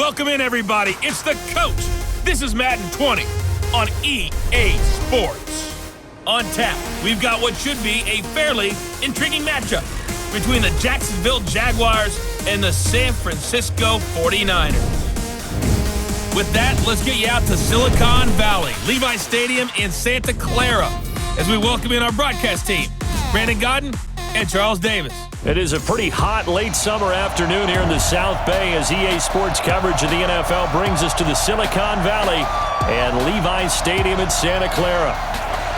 Welcome in, everybody. It's the coach. This is Madden 20 on EA Sports. On tap, we've got what should be a fairly intriguing matchup between the Jacksonville Jaguars and the San Francisco 49ers. With that, let's get you out to Silicon Valley, Levi Stadium in Santa Clara, as we welcome in our broadcast team, Brandon Gardner and Charles Davis. It is a pretty hot late summer afternoon here in the South Bay as EA Sports coverage of the NFL brings us to the Silicon Valley and Levi Stadium in Santa Clara.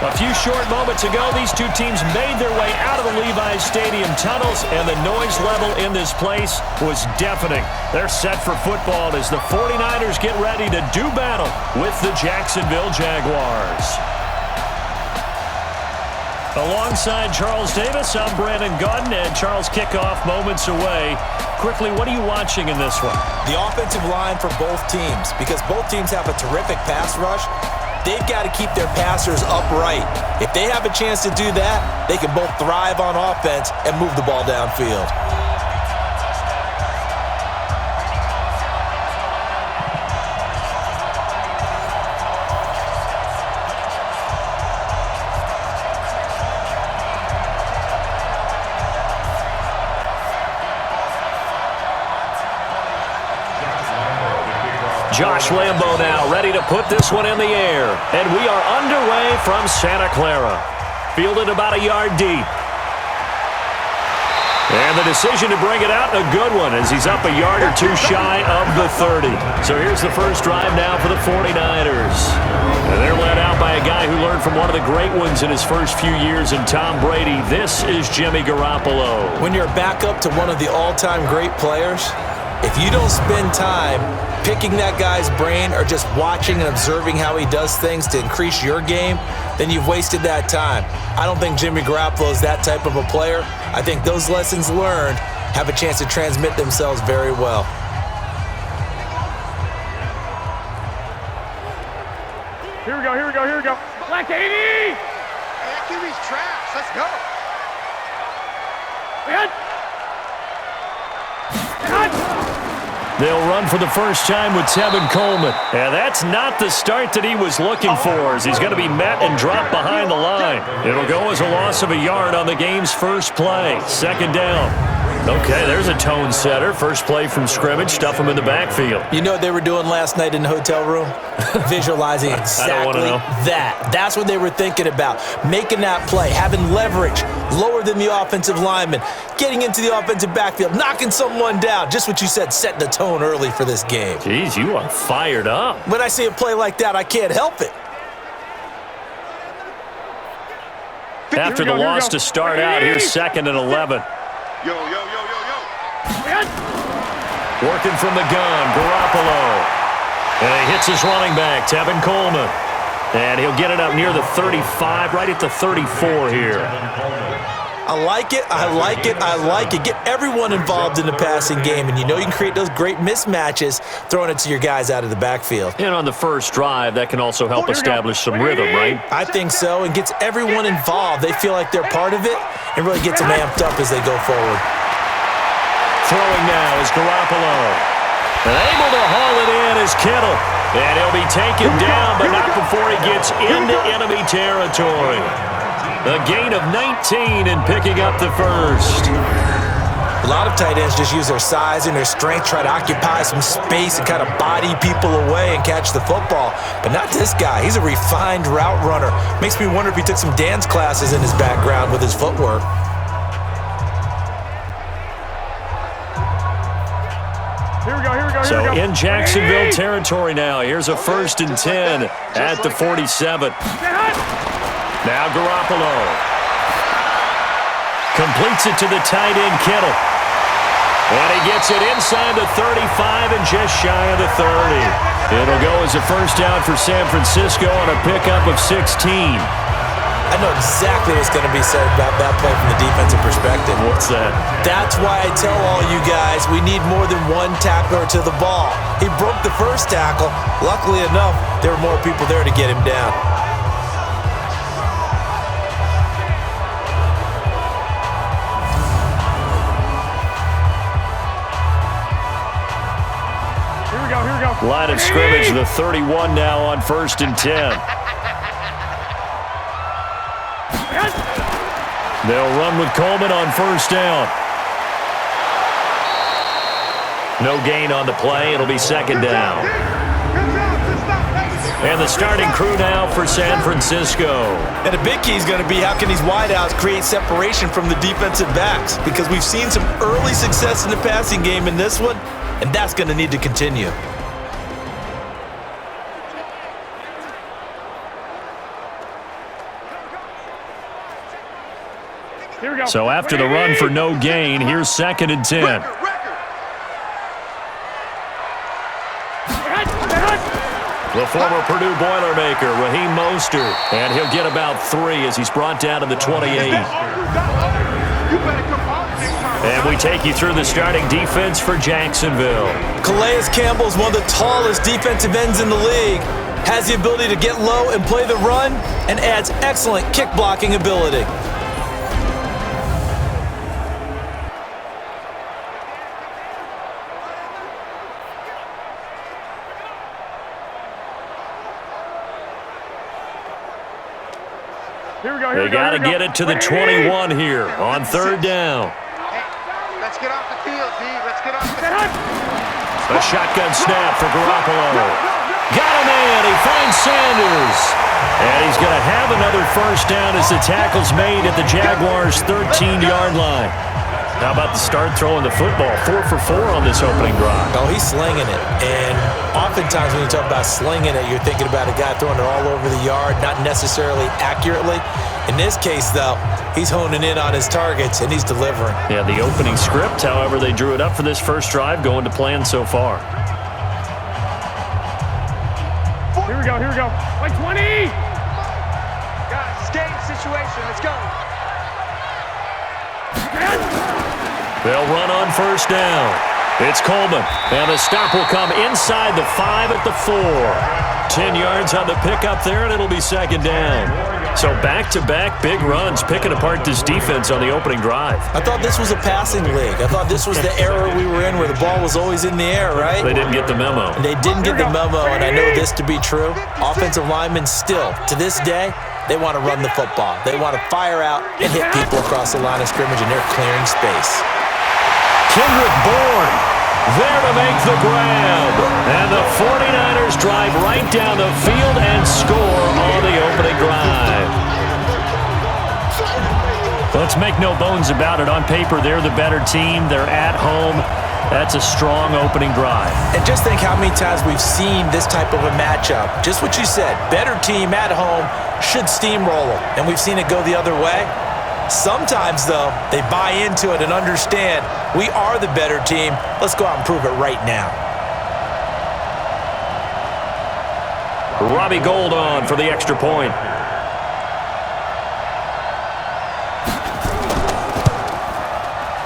A few short moments ago, these two teams made their way out of the Levi Stadium tunnels, and the noise level in this place was deafening. They're set for football as the 49ers get ready to do battle with the Jacksonville Jaguars. Alongside Charles Davis, I'm Brandon Gardner, and Charles, kickoff moments away. Quickly, what are you watching in this one? The offensive line for both teams, because both teams have a terrific pass rush. They've got to keep their passers upright. If they have a chance to do that, they can both thrive on offense and move the ball downfield. Josh Lambo now ready to put this one in the air. And we are underway from Santa Clara. Fielded about a yard deep. And the decision to bring it out, a good one, as he's up a yard or two shy of the 30. So here's the first drive now for the 49ers. And they're led out by a guy who learned from one of the great ones in his first few years in Tom Brady. This is Jimmy Garoppolo. When you're back up to one of the all-time great players, if you don't spend time picking that guy's brain or just watching and observing how he does things to increase your game, then you've wasted that time. I don't think Jimmy Garoppolo is that type of a player. I think those lessons learned have a chance to transmit themselves very well. Here we go. Black 80! That QB's trash. Let's go. They'll run for the first time with Tevin Coleman. And that's not the start that he was looking for, as he's going to be met and dropped behind the line. It'll go as a loss of a yard on the game's first play. Second down. Okay, there's a tone setter. First play from scrimmage. Stuff him in the backfield. You know what they were doing last night in the hotel room? Visualizing exactly that. That's what they were thinking about. Making that play, having leverage, lower than the offensive lineman, getting into the offensive backfield, knocking someone down. Just what you said, setting the tone early for this game. Jeez, you are fired up. When I see a play like that, I can't help it. After the loss to start out, here's 2nd and 11. Yo. Working from the gun, Garoppolo. And he hits his running back, Tevin Coleman. And he'll get it up near the 35, right at the 34 here. I like it. Get everyone involved in the passing game, and you know you can create those great mismatches throwing it to your guys out of the backfield. And on the first drive, that can also help establish some rhythm, right? I think so, and gets everyone involved. They feel like they're part of it and really gets them amped up as they go forward. Throwing now is Garoppolo. And able to haul it in is Kittle. And he'll be taken down, but not before he gets into enemy territory. A gain of 19 and picking up the first. A lot of tight ends just use their size and their strength, try to occupy some space and kind of body people away and catch the football. But not this guy. He's a refined route runner. Makes me wonder if he took some dance classes in his background with his footwork. So in Jacksonville territory now. Here's a 1st and 10 at the 47. Now Garoppolo completes it to the tight end Kittle. And he gets it inside the 35 and just shy of the 30. It'll go as a first down for San Francisco on a pickup of 16. I know exactly what's going to be said about that play from the defensive perspective. What's that? That's why I tell all you guys we need more than one tackler to the ball. He broke the first tackle. Luckily enough, there were more people there to get him down. Here Line of scrimmage, the 31 now on 1st and 10. They'll run with Coleman on 1st down. No gain on the play. It'll be 2nd down. And the starting crew now for San Francisco. And a big key is going to be how can these wideouts create separation from the defensive backs, because we've seen some early success in the passing game in this one, and that's going to need to continue. Here we go. So after the run for no gain, here's 2nd and 10. The former Purdue Boilermaker, Raheem Mostert, and he'll get about 3 as he's brought down to the 28. And we take you through the starting defense for Jacksonville. Calais Campbell is one of the tallest defensive ends in the league, has the ability to get low and play the run, and adds excellent kick blocking ability. Here we go. They got to get it to the 21 here on 3rd down. Hey, let's get off the field, D. Let's get off the field. A shotgun snap for Garoppolo. Got him in. He finds Sanders. And he's going to have another 1st down as the tackle's made at the Jaguars' 13-yard line. How about the start throwing the football? 4 for 4 on this opening drive. Oh, he's slinging it. And oftentimes when you talk about slinging it, you're thinking about a guy throwing it all over the yard, not necessarily accurately. In this case, though, he's honing in on his targets, and he's delivering. Yeah, the opening script, however, they drew it up for this first drive, going to plan so far. Here we go. Here we go. Like 20. Guys, it's game situation. Let's go. They'll run on 1st down. It's Coleman, and the stop will come inside the 5 at the 4. 10 yards on the pickup there, and it'll be 2nd down. So back-to-back big runs, picking apart this defense on the opening drive. I thought this was a passing league. I thought this was the era we were in where the ball was always in the air, right? They didn't get the memo. And they didn't get the memo, and I know this to be true. Offensive linemen still, to this day, they want to run the football. They want to fire out and hit people across the line of scrimmage, and they're clearing space. Kendrick Bourne there to make the grab. And the 49ers drive right down the field and score on the opening drive. Let's make no bones about it. On paper, they're the better team. They're at home. That's a strong opening drive. And just think how many times we've seen this type of a matchup. Just what you said, better team at home should steamroll them. And we've seen it go the other way. Sometimes, though, they buy into it and understand we are the better team. Let's go out and prove it right now. Robbie Gould on for the extra point.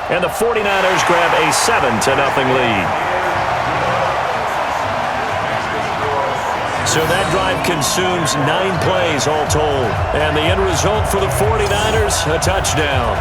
And the 49ers grab a 7-0 lead. So that drive consumes 9 plays all told. And the end result for the 49ers, a touchdown.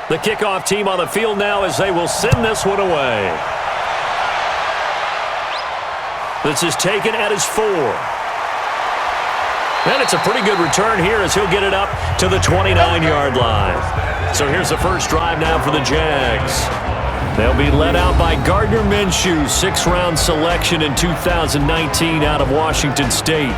The kickoff team on the field now as they will send this one away. This is taken at his 4. And it's a pretty good return here as he'll get it up to the 29-yard line. So here's the first drive now for the Jags. They'll be led out by Gardner Minshew, 6th-round selection in 2019 out of Washington State.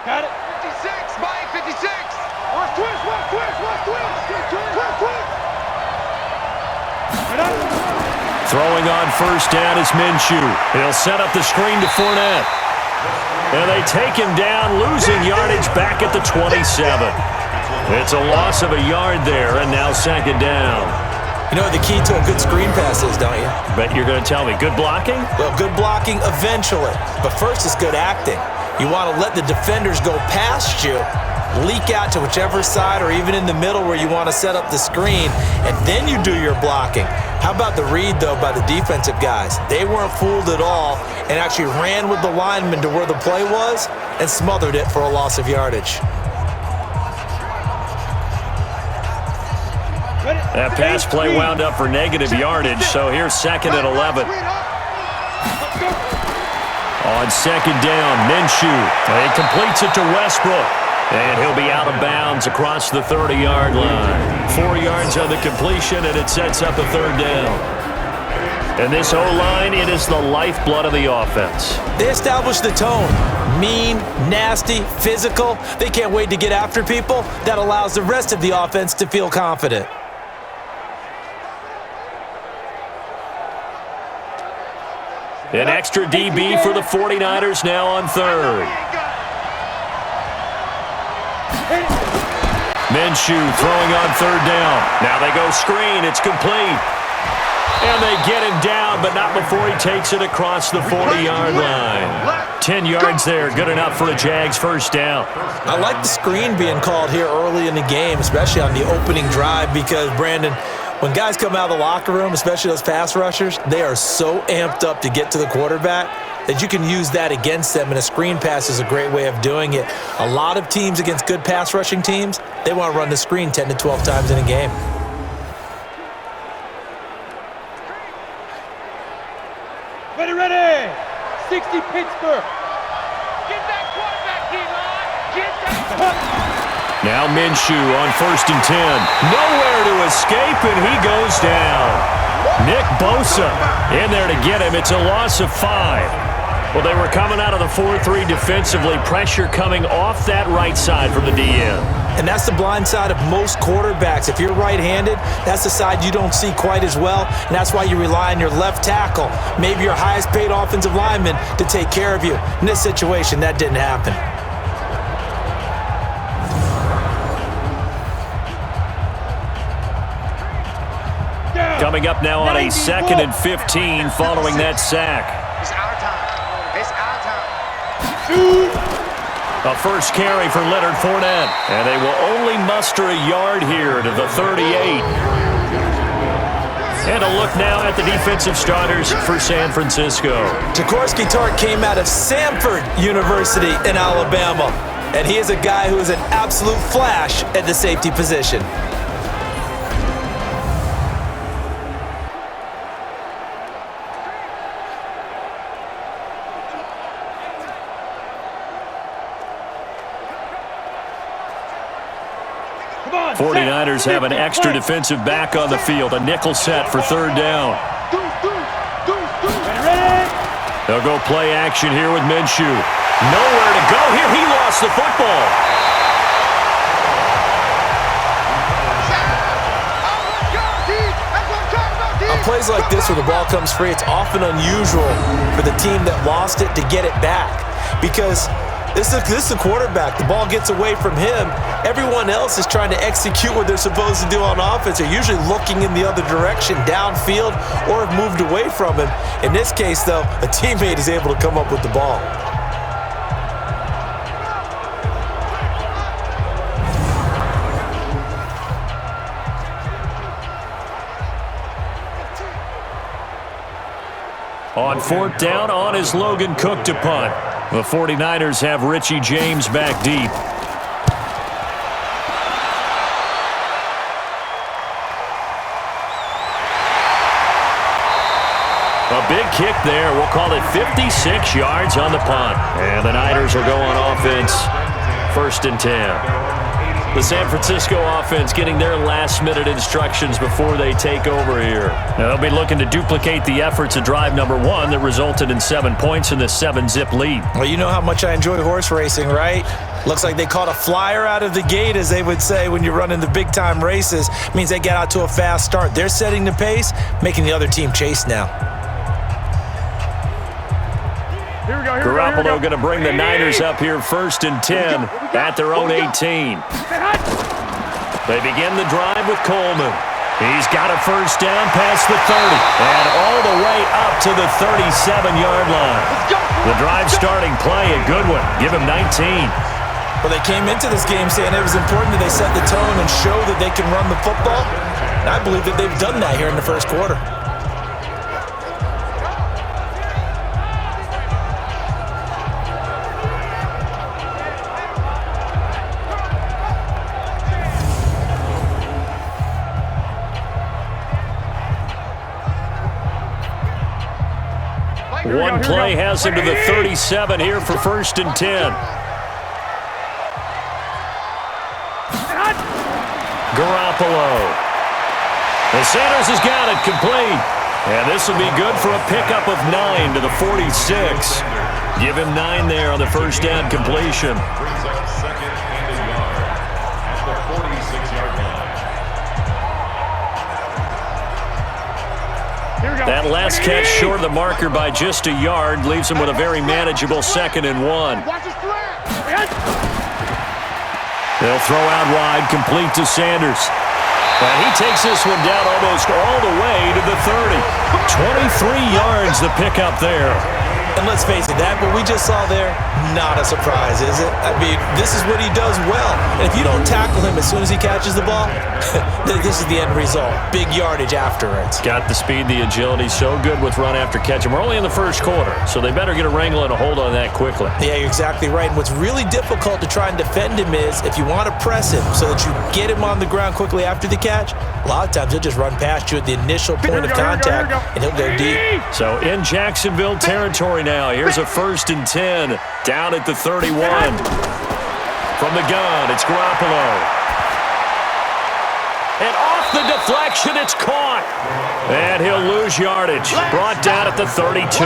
Got it. 56, Mike, 56. Watch twist, watch twist, watch twist. Twist, twist. Throwing on first down is Minshew. He'll set up the screen to Fournette. And they take him down, losing yardage back at the 27. It's a loss of a yard there, and now second down. You know what the key to a good screen pass is, don't you? Bet you're going to tell me. Good blocking? Well, good blocking eventually. But first is good acting. You want to let the defenders go past you, leak out to whichever side or even in the middle where you want to set up the screen, and then you do your blocking. How about the read, though, by the defensive guys? They weren't fooled at all and actually ran with the lineman to where the play was and smothered it for a loss of yardage. That pass play wound up for negative yardage, so here's second and 11. On second down, Minshew. He completes it to Westbrook. And he'll be out of bounds across the 30-yard line. 4 yards on the completion, and it sets up a third down. And this O-line, it is the lifeblood of the offense. They establish the tone. Mean, nasty, physical. They can't wait to get after people. That allows the rest of the offense to feel confident. An extra DB for the 49ers now on third. Minshew throwing on third down. Now they go screen. It's complete. And they get him down, but not before he takes it across the 40-yard line. 10 yards there. Good enough for a Jags first down. I like the screen being called here early in the game, especially on the opening drive, because, Brandon, when guys come out of the locker room, especially those pass rushers, they are so amped up to get to the quarterback that you can use that against them, and a screen pass is a great way of doing it. A lot of teams against good pass rushing teams, they want to run the screen 10 to 12 times in a game. Ready. 60 Pittsburgh. Get that quarterback, Levi. Get that. Now Minshew on first and 10. Nowhere to escape, and he goes down. Nick Bosa in there to get him. It's a loss of 5. Well, they were coming out of the 4-3 defensively. Pressure coming off that right side from the DN. And that's the blind side of most quarterbacks. If you're right-handed, that's the side you don't see quite as well, and that's why you rely on your left tackle, maybe your highest-paid offensive lineman, to take care of you. In this situation, that didn't happen. Coming up now on a 2nd and 15 following that sack. It's our time. It's our time. A first carry for Leonard Fournette. And they will only muster a yard here to the 38. And a look now at the defensive starters for San Francisco. Jaworski Tartt came out of Samford University in Alabama. And he is a guy who is an absolute flash at the safety position. Come on, 49ers have an extra defensive back on the field. A nickel set for third down. They'll go play action here with Minshew. Nowhere to go here. He lost the football. On plays like this where the ball comes free, it's often unusual for the team that lost it to get it back, because this is the quarterback. The ball gets away from him. Everyone else is trying to execute what they're supposed to do on offense. They're usually looking in the other direction, downfield, or have moved away from him. In this case, though, a teammate is able to come up with the ball. On fourth down, on is Logan Cook to punt. The 49ers have Richie James back deep. A big kick there. We'll call it 56 yards on the punt. And the Niners will go on offense. 1st and 10. The San Francisco offense getting their last-minute instructions before they take over here. Now, they'll be looking to duplicate the efforts of drive number 1 that resulted in 7 points in the 7-zip lead. Well, you know how much I enjoy horse racing, right? Looks like they caught a flyer out of the gate, as they would say when you're running the big-time races. Means they get out to a fast start. They're setting the pace, making the other team chase now. Garoppolo going to bring the Niners up here 1st and 10 at their own 18. They begin the drive with Coleman. He's got a first down past the 30 and all the way up to the 37-yard line. The drive starting play, a good one. Give him 19. Well, they came into this game saying it was important that they set the tone and show that they can run the football. And I believe that they've done that here in the first quarter. One play has him to the 37 here for 1st and 10. Garoppolo. And Sanders has got it complete. And this will be good for a pickup of 9 to the 46. Give him 9 there on the first down completion. That last catch short of the marker by just a yard leaves him with a very manageable 2nd and 1. They'll throw out wide, complete to Sanders. And he takes this one down almost all the way to the 30. 23 yards the pickup there. And let's face it, that what we just saw there, not a surprise, is it? I mean, this is what he does well. And if you don't tackle him as soon as he catches the ball, this is the end result. Big yardage afterwards. Got the speed, the agility, so good with run after catch. And we're only in the first quarter, so they better get a wrangle and a hold on that quickly. Yeah, you're exactly right. And what's really difficult to try and defend him is if you want to press him so that you get him on the ground quickly after the catch, a lot of times he'll just run past you at the initial point of contact, and he'll go deep. So in Jacksonville territory now, here's a 1st and 10 down at the 31. From the gun, it's Garoppolo. And off the deflection, it's caught. And he'll lose yardage. Brought down at the 32.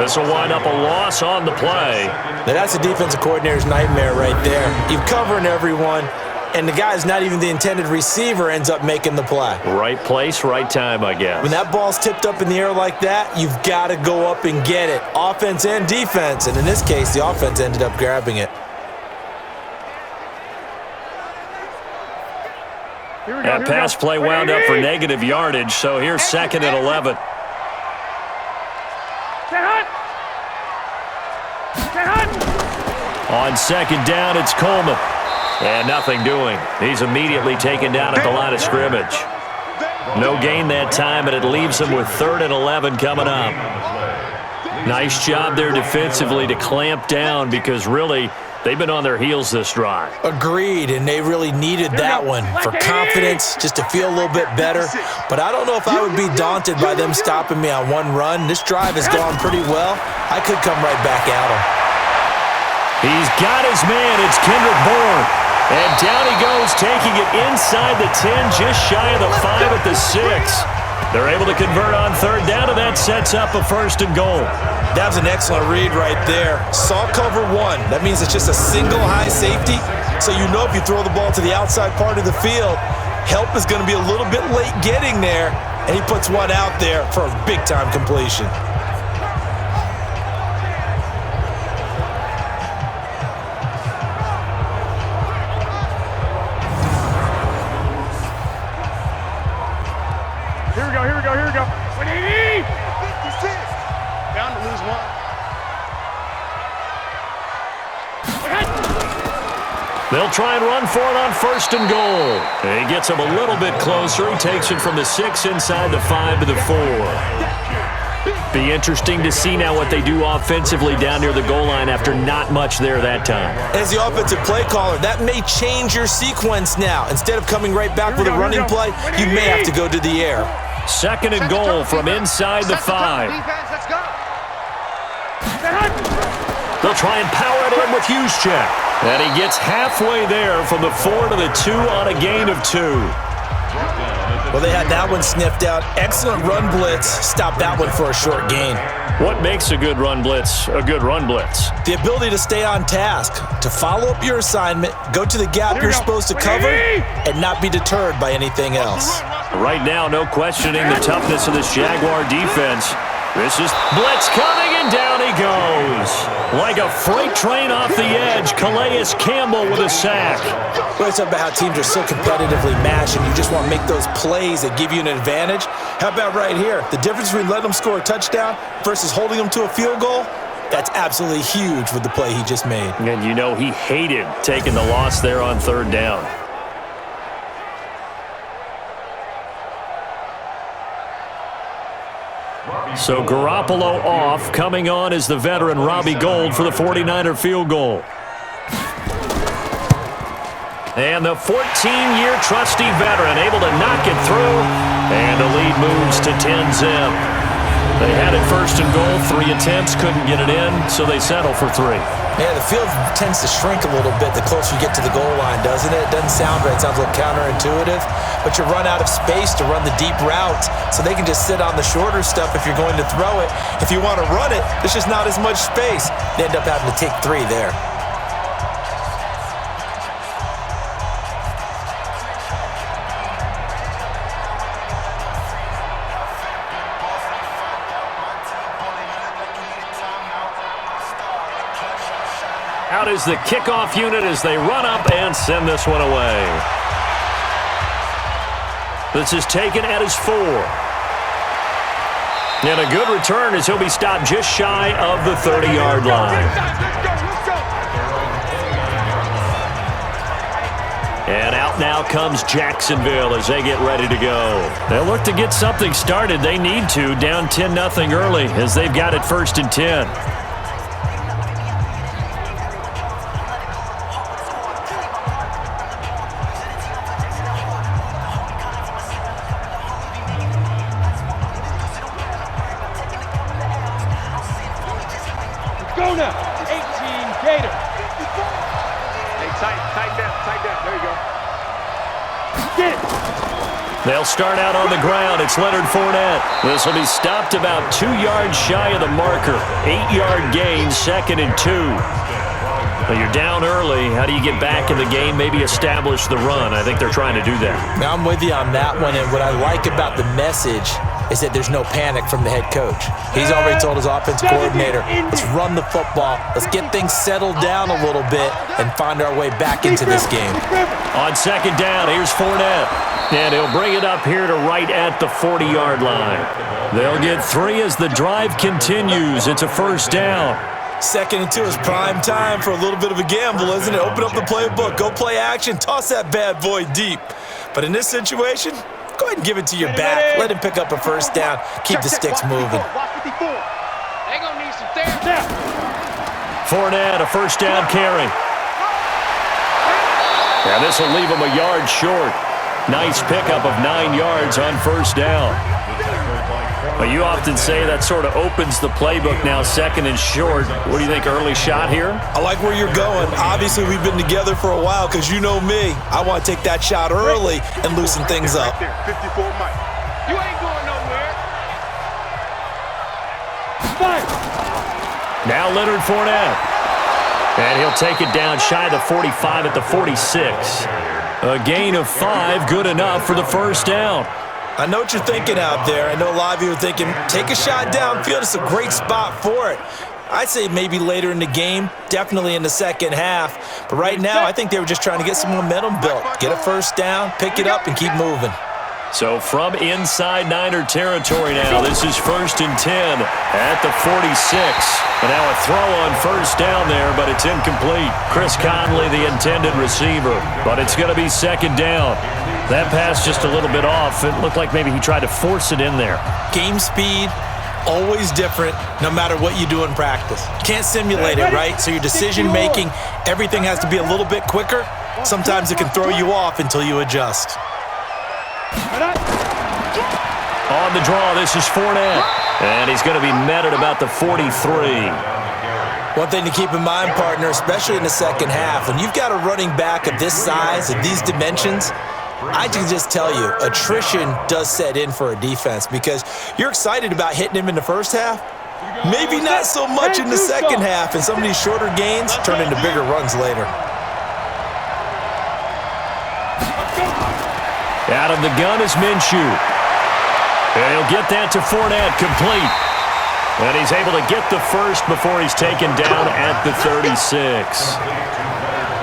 This will wind up a loss on the play. Now that's the defensive coordinator's nightmare right there. You're covering everyone, and the guy's not even the intended receiver ends up making the play. Right place, right time, I guess. When that ball's tipped up in the air like that, you've got to go up and get it. Offense and defense, and in this case, the offense ended up grabbing it. That pass play wound up for negative yardage, so here's 2nd and 11. On 2nd down, it's Coleman. And nothing doing. He's immediately taken down at the line of scrimmage. No gain that time, and it leaves him with 3rd and 11 coming up. Nice job there defensively to clamp down because really they've been on their heels this drive. Agreed, and they really needed that one for confidence, just to feel a little bit better. But I don't know if I would be daunted by them stopping me on one run. This drive has gone pretty well. I could come right back at him. He's got his man. It's Kendrick Bourne. And down he goes, taking it inside the 10, just shy of the 5 at the 6. They're able to convert on 3rd down, and that sets up a 1st and goal. That was an excellent read right there. Saw cover 1. That means it's just a single high safety. So you know if you throw the ball to the outside part of the field, help is going to be a little bit late getting there. And he puts one out there for a big-time completion. Here we go. 180! Down to lose 1. They'll try and run for it on 1st and goal. And he gets him a little bit closer. He takes it from the 6 inside the 5 to the 4. Be interesting to see now what they do offensively down near the goal line after not much there that time. As the offensive play caller, that may change your sequence now. Instead of coming right back with a running play, you may have to go to the air. 2nd and goal from inside the 5. Let's go. They'll try and power it in with Juszczyk. And he gets halfway there from the 4 to the 2 on a gain of 2. Well, they had that one sniffed out. Excellent run blitz. Stopped that one for a short gain. What makes a good run blitz a good run blitz? The ability to stay on task, to follow up your assignment, go to the gap you're supposed to cover, and not be deterred by anything else. Right now, no questioning the toughness of this Jaguar defense. This is blitz coming, and down he goes. Like a freight train off the edge, Calais Campbell with a sack. Well, it's about how teams are so competitively matched, and you just want to make those plays that give you an advantage. How about right here? The difference between letting them score a touchdown versus holding them to a field goal, that's absolutely huge with the play he just made. And you know he hated taking the loss there on 3rd down. So Garoppolo off. Coming on is the veteran Robbie Gould for the 49er field goal. And the 14-year trusty veteran able to knock it through. And the lead moves to 10-zip. They had it 1st and goal. 3 attempts, couldn't get it in, so they settle for 3. Yeah, the field tends to shrink a little bit the closer you get to the goal line, doesn't it? It doesn't sound right. It sounds a little counterintuitive. But you run out of space to run the deep routes, so they can just sit on the shorter stuff if you're going to throw it. If you want to run it, there's just not as much space. They end up having to take 3 there. Out is the kickoff unit as they run up and send this one away. This is taken at his 4. And a good return as he'll be stopped just shy of the 30-yard line. And out now comes Jacksonville as they get ready to go. They'll look to get something started. They need to, down 10-0 early as they've got it 1st and 10. Go now. 18 Gator. Hey, tighten down. There you go. Get it. They'll start out on the ground. It's Leonard Fournette. This will be stopped about 2 yards shy of the marker. 8-yard gain, 2nd and 2. Well, you're down early. How do you get back in the game? Maybe establish the run. I think they're trying to do that. Now, I'm with you on that one, and what I like about the message is that there's no panic from the head coach. He's already told his offense coordinator, let's run the football, let's get things settled down a little bit and find our way back into this game. On 2nd down, here's Fournette. And he'll bring it up here to right at the 40-yard line. They'll get 3 as the drive continues. It's a 1st down. 2nd and 2 is prime time for a little bit of a gamble, isn't it? Open up the playbook, go play action, toss that bad boy deep. But in this situation, go ahead and give it to your back. Let him pick up a 1st down. Keep the sticks moving. They're going to need some therapy. Fournette, a 1st down carry. Now this will leave him a yard short. Nice pickup of 9 yards on 1st down. Well, you often say that sort of opens the playbook now, 2nd and short. What do you think, early shot here? I like where you're going. Obviously, we've been together for a while because you know me. I want to take that shot early and loosen things up. 54 Mike. You ain't going nowhere. Now Leonard Fournette. And he'll take it down shy of the 45 at the 46. A gain of 5, good enough for the 1st down. I know what you're thinking out there. I know a lot of you are thinking, take a shot downfield. It's a great spot for it. I'd say maybe later in the game, definitely in the 2nd half. But right now, I think they were just trying to get some momentum built. Get a 1st down, pick it up, and keep moving. So from inside Niner territory now, this is 1st and 10 at the 46. And now a throw on 1st down there, but it's incomplete. Chris Conley, the intended receiver, but it's going to be 2nd down. That pass just a little bit off. It looked like maybe he tried to force it in there. Game speed, always different, no matter what you do in practice. Can't simulate it, right? So your decision-making, everything has to be a little bit quicker. Sometimes it can throw you off until you adjust. On the draw, this is Fournette. And he's going to be met at about the 43. One thing to keep in mind, partner, especially in the second half, when you've got a running back of this size and these dimensions, I can just tell you, attrition does set in for a defense because you're excited about hitting him in the first half. Maybe not so much in the second half, and some of these shorter gains turn into bigger runs later. Out of the gun is Minshew. And he'll get that to Fournette, complete. And he's able to get the first before he's taken down at the 36.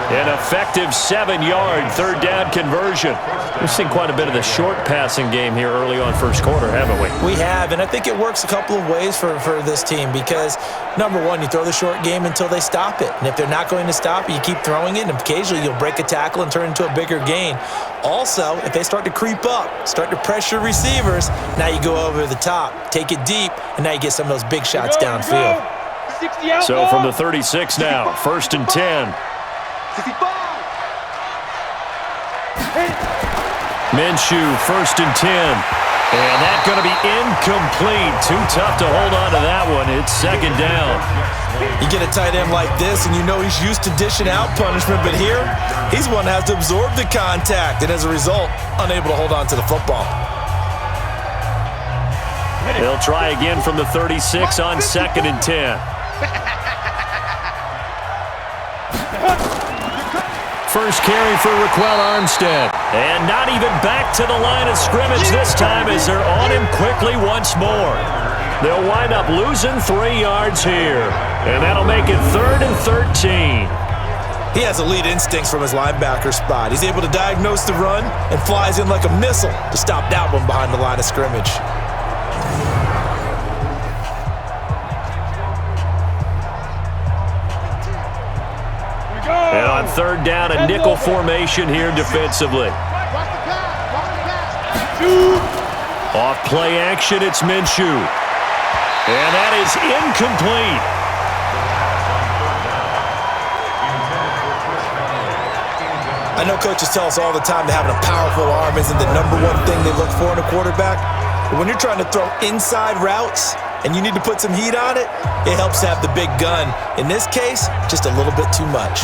An effective 7-yard third down conversion. We've seen quite a bit of the short passing game here early on first quarter, haven't we? We have, and I think it works a couple of ways for this team because, number one, you throw the short game until they stop it. And if they're not going to stop it, you keep throwing it, and occasionally you'll break a tackle and turn it into a bigger gain. Also, if they start to creep up, start to pressure receivers, now you go over the top, take it deep, and now you get some of those big shots downfield. So from the 36 now, 1st and 10. Minshew, 1st and 10. And that's going to be incomplete. Too tough to hold on to that one. It's 2nd down. You get a tight end like this, and you know he's used to dishing out punishment, but here, he's one that has to absorb the contact, and as a result, unable to hold on to the football. They'll try again from the 36 on 2nd and 10. First carry for Raquel Armstead. And not even back to the line of scrimmage this time as they're on him quickly once more. They'll wind up losing 3 yards here. And that'll make it 3rd and 13. He has elite instincts from his linebacker spot. He's able to diagnose the run and flies in like a missile to stop that one behind the line of scrimmage. And on 3rd down, a nickel formation here defensively. Off play action, it's Minshew. And that is incomplete. I know coaches tell us all the time that having a powerful arm isn't the number one thing they look for in a quarterback. But when you're trying to throw inside routes and you need to put some heat on it, it helps to have the big gun. In this case, just a little bit too much.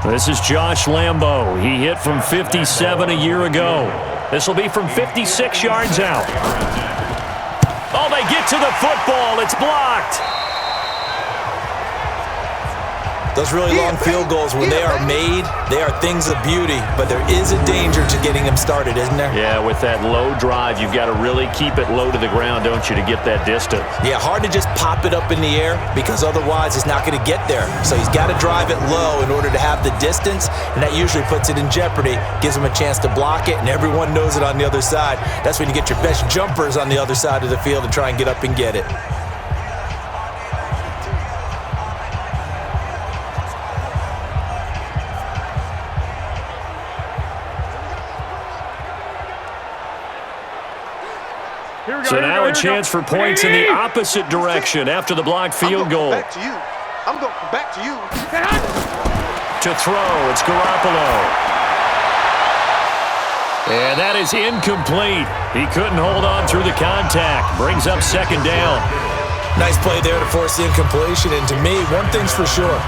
This is Josh Lambo. He hit from 57 a year ago. This will be from 56 yards out. Oh, they get to the football. It's blocked. Those really long field goals, when they are made, they are things of beauty, but there is a danger to getting them started, isn't there? Yeah, with that low drive, you've got to really keep it low to the ground, don't you, to get that distance. Yeah, hard to just pop it up in the air because otherwise it's not going to get there. So he's got to drive it low in order to have the distance, and that usually puts it in jeopardy, gives him a chance to block it, and everyone knows it on the other side. That's when you get your best jumpers on the other side of the field and try and get up and get it. So now a chance for points in the opposite direction after the blocked field goal. Back to you. I'm going back to you. To throw, it's Garoppolo. And that is incomplete. He couldn't hold on through the contact. Brings up 2nd down. Nice play there to force the incompletion. And to me, one thing's for sure.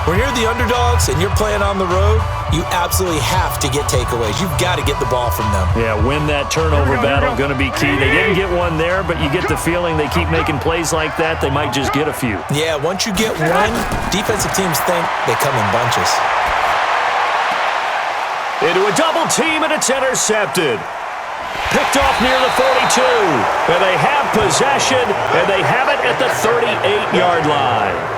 When you're the underdogs and you're playing on the road, you absolutely have to get takeaways. You've got to get the ball from them. Yeah, win that turnover battle, going to be key. They didn't get one there, but you get the feeling they keep making plays like that, they might just get a few. Yeah, once you get one, defensive teams think they come in bunches. Into a double team, and it's intercepted. Picked off near the 42. And they have possession, and they have it at the 38-yard line.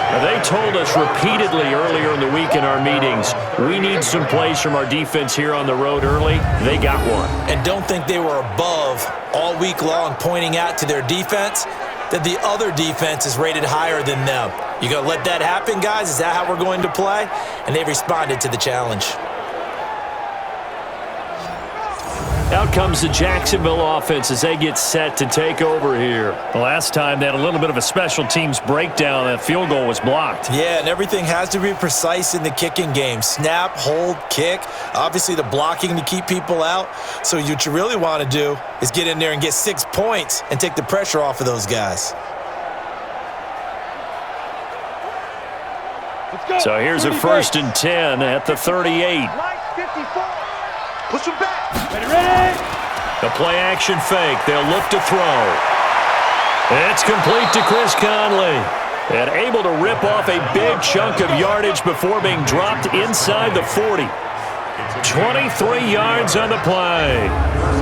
Now, they told us repeatedly earlier in the week in our meetings, we need some plays from our defense here on the road early. They got one. And don't think they were above all week long pointing out to their defense that the other defense is rated higher than them. You going to let that happen, guys? Is that how we're going to play? And they responded to the challenge. Out comes the Jacksonville offense as they get set to take over here. The last time they had a little bit of a special teams breakdown. That field goal was blocked. Yeah, and everything has to be precise in the kicking game. Snap, hold, kick. Obviously the blocking to keep people out. So what you really want to do is get in there and get 6 points and take the pressure off of those guys. So here's a 1st and 10 at the 38. Push him back. Ready? The play action fake. They'll look to throw. It's complete to Chris Conley. And able to rip off a big chunk of yardage before being dropped inside the 40. 23 yards on the play.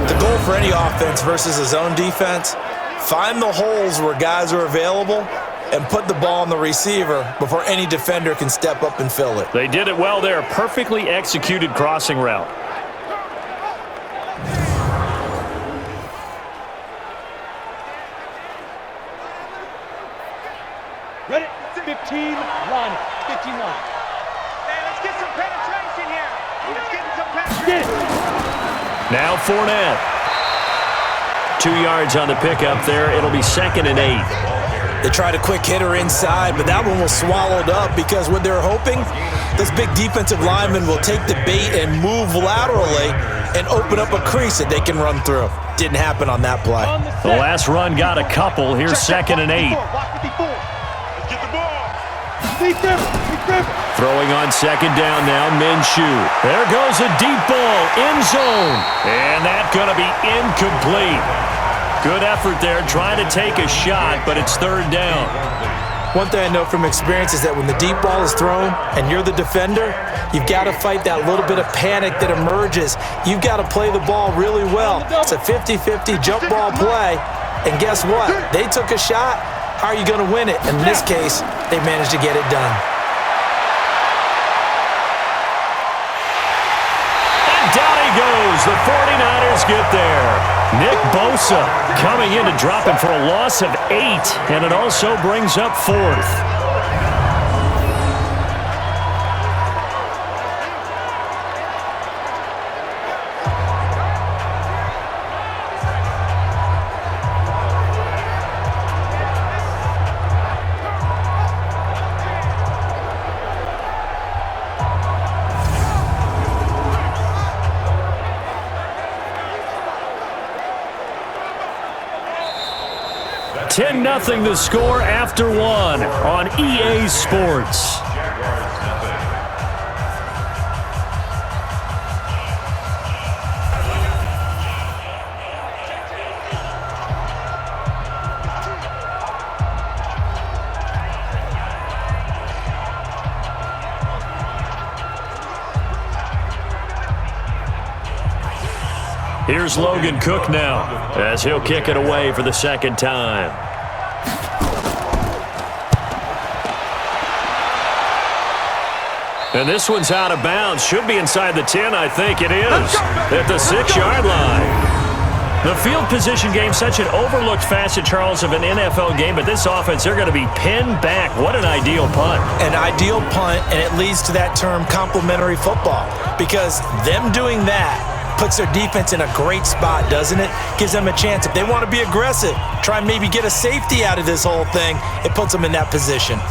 The goal for any offense versus a zone defense, find the holes where guys are available and put the ball on the receiver before any defender can step up and fill it. They did it well there. Perfectly executed crossing route. Ready? 15 line. 15 line. Hey, let's get some penetration here. Let's get some penetration. Get it. Now Fournette. 2 yards on the pickup there. It'll be 2nd and 8. They tried a quick hitter inside, but that one was swallowed up because what they're hoping, those big defensive linemen will take the bait and move laterally and open up a crease that they can run through. Didn't happen on that play. The last run got a couple. Here's 2nd and 8. Let's get the ball. Throwing on 2nd down now, Minshew. There goes a deep ball, end zone. And that's going to be incomplete. Good effort there, trying to take a shot, but it's 3rd down. One thing I know from experience is that when the deep ball is thrown and you're the defender, you've got to fight that little bit of panic that emerges. You've got to play the ball really well. It's a 50-50 jump ball play, and guess what? They took a shot. How are you going to win it? And in this case, they managed to get it done. And down he goes. The 49ers get there. Nick Bosa coming in to drop him for a loss of 8, and it also brings up 4th. Nothing the score after 1 on EA Sports. Here's Logan Cook now as he'll kick it away for the 2nd time. And this one's out of bounds. Should be inside the 10, I think it is. At the 6-yard line. The field position game, such an overlooked facet, Charles, of an NFL game. But this offense, they're going to be pinned back. What an ideal punt. An ideal punt, and it leads to that term complementary football. Because them doing that puts their defense in a great spot, doesn't it? Gives them a chance. If they want to be aggressive, try and maybe get a safety out of this whole thing, it puts them in that position.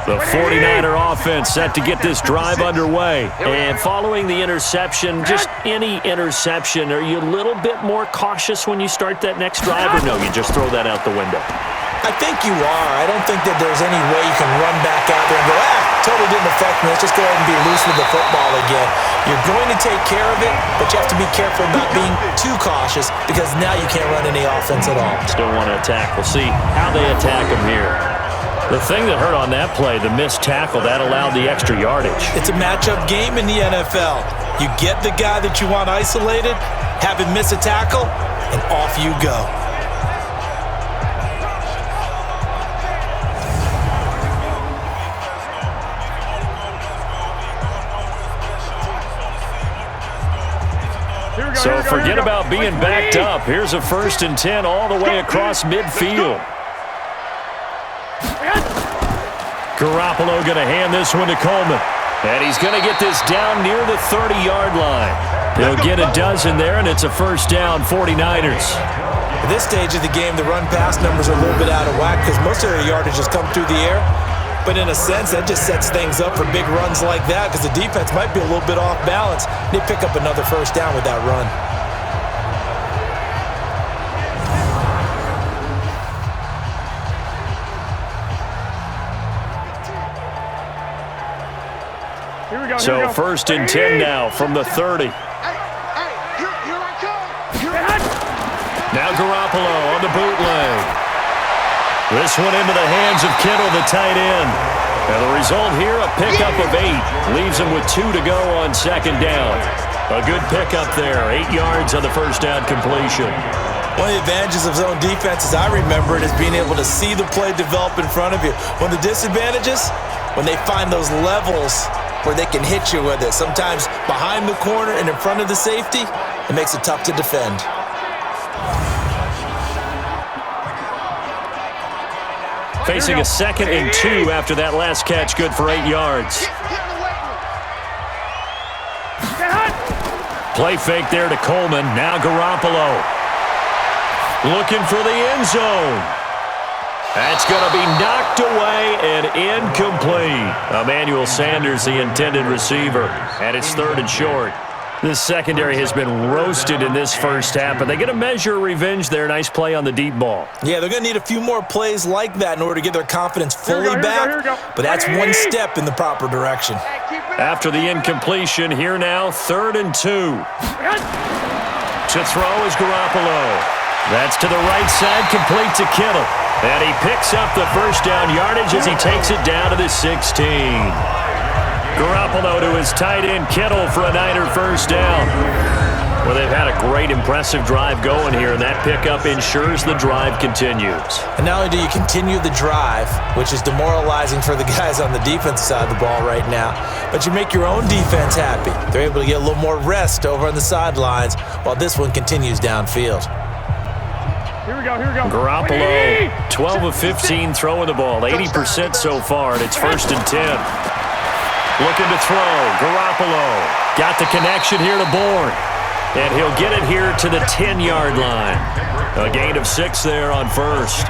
The 49er offense set to get this drive underway. And following the interception, just any interception, are you a little bit more cautious when you start that next drive, or no, you just throw that out the window? I think you are. I don't think that there's any way you can run back out there and go, totally didn't affect me. Let's just go ahead and be loose with the football again. You're going to take care of it, but you have to be careful about being too cautious because now you can't run any offense at all. Still want to attack. We'll see how they attack him here. The thing that hurt on that play, the missed tackle, that allowed the extra yardage. It's a matchup game in the NFL. You get the guy that you want isolated, have him miss a tackle, and off you go. So forget about being backed up. Here's a 1st and 10 all the way across midfield. Garoppolo going to hand this one to Coleman. And he's going to get this down near the 30-yard line. He'll get a dozen there, and it's a first down, 49ers. At this stage of the game, the run-pass numbers are a little bit out of whack because most of their yardage has come through the air. But in a sense, that just sets things up for big runs like that because the defense might be a little bit off balance. They pick up another first down with that run. So first and 10 now from the 30. Now Garoppolo on the bootleg. This one into the hands of Kittle, the tight end. And the result here, a pickup of 8. Leaves him with 2 to go on second down. A good pickup there, 8 yards on the first down completion. One of the advantages of zone defense, as I remember it, is being able to see the play develop in front of you. One of the disadvantages, when they find those levels where they can hit you with it. Sometimes behind the corner and in front of the safety, it makes it tough to defend. Facing a 2nd and 2 after that last catch, good for 8 yards. Play fake there to Coleman. Now Garoppolo. Looking for the end zone. That's going to be knocked away and incomplete. Emmanuel Sanders, the intended receiver. And it's 3rd and short. This secondary has been roasted in this first half, but they get a measure of revenge there. Nice play on the deep ball. Yeah, they're going to need a few more plays like that in order to get their confidence fully back. But that's one step in the proper direction. After the incompletion, here now, 3rd and 2. To throw is Garoppolo. That's to the right side, complete to Kittle. And he picks up the first down yardage as he takes it down to the 16. Garoppolo to his tight end, Kittle, for a Niner first down. Well, they've had a great, impressive drive going here, and that pickup ensures the drive continues. And not only do you continue the drive, which is demoralizing for the guys on the defensive side of the ball right now, but you make your own defense happy. They're able to get a little more rest over on the sidelines while this one continues downfield. Here we go. Garoppolo, 12 of 15 throwing the ball, 80% so far, and it's 1st and 10. Looking to throw, Garoppolo. Got the connection here to Bourne. And he'll get it here to the 10-yard line. A gain of 6 there on first.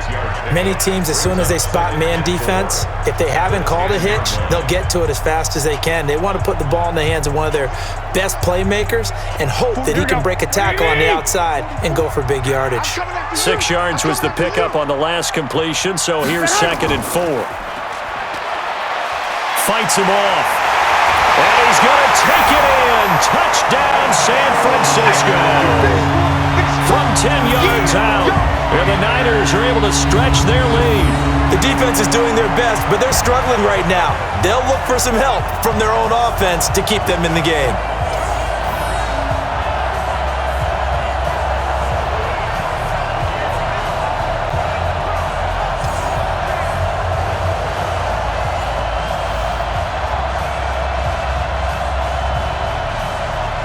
Many teams, as soon as they spot man defense, if they haven't called a hitch, they'll get to it as fast as they can. They want to put the ball in the hands of one of their best playmakers and hope that he can break a tackle on the outside and go for big yardage. 6 yards was the pickup on the last completion, so here's 2nd and 4. Fights him off. And he's going to take it in. Touchdown, San Francisco. From 10 yards out. And the Niners are able to stretch their lead. The defense is doing their best, but they're struggling right now. They'll look for some help from their own offense to keep them in the game.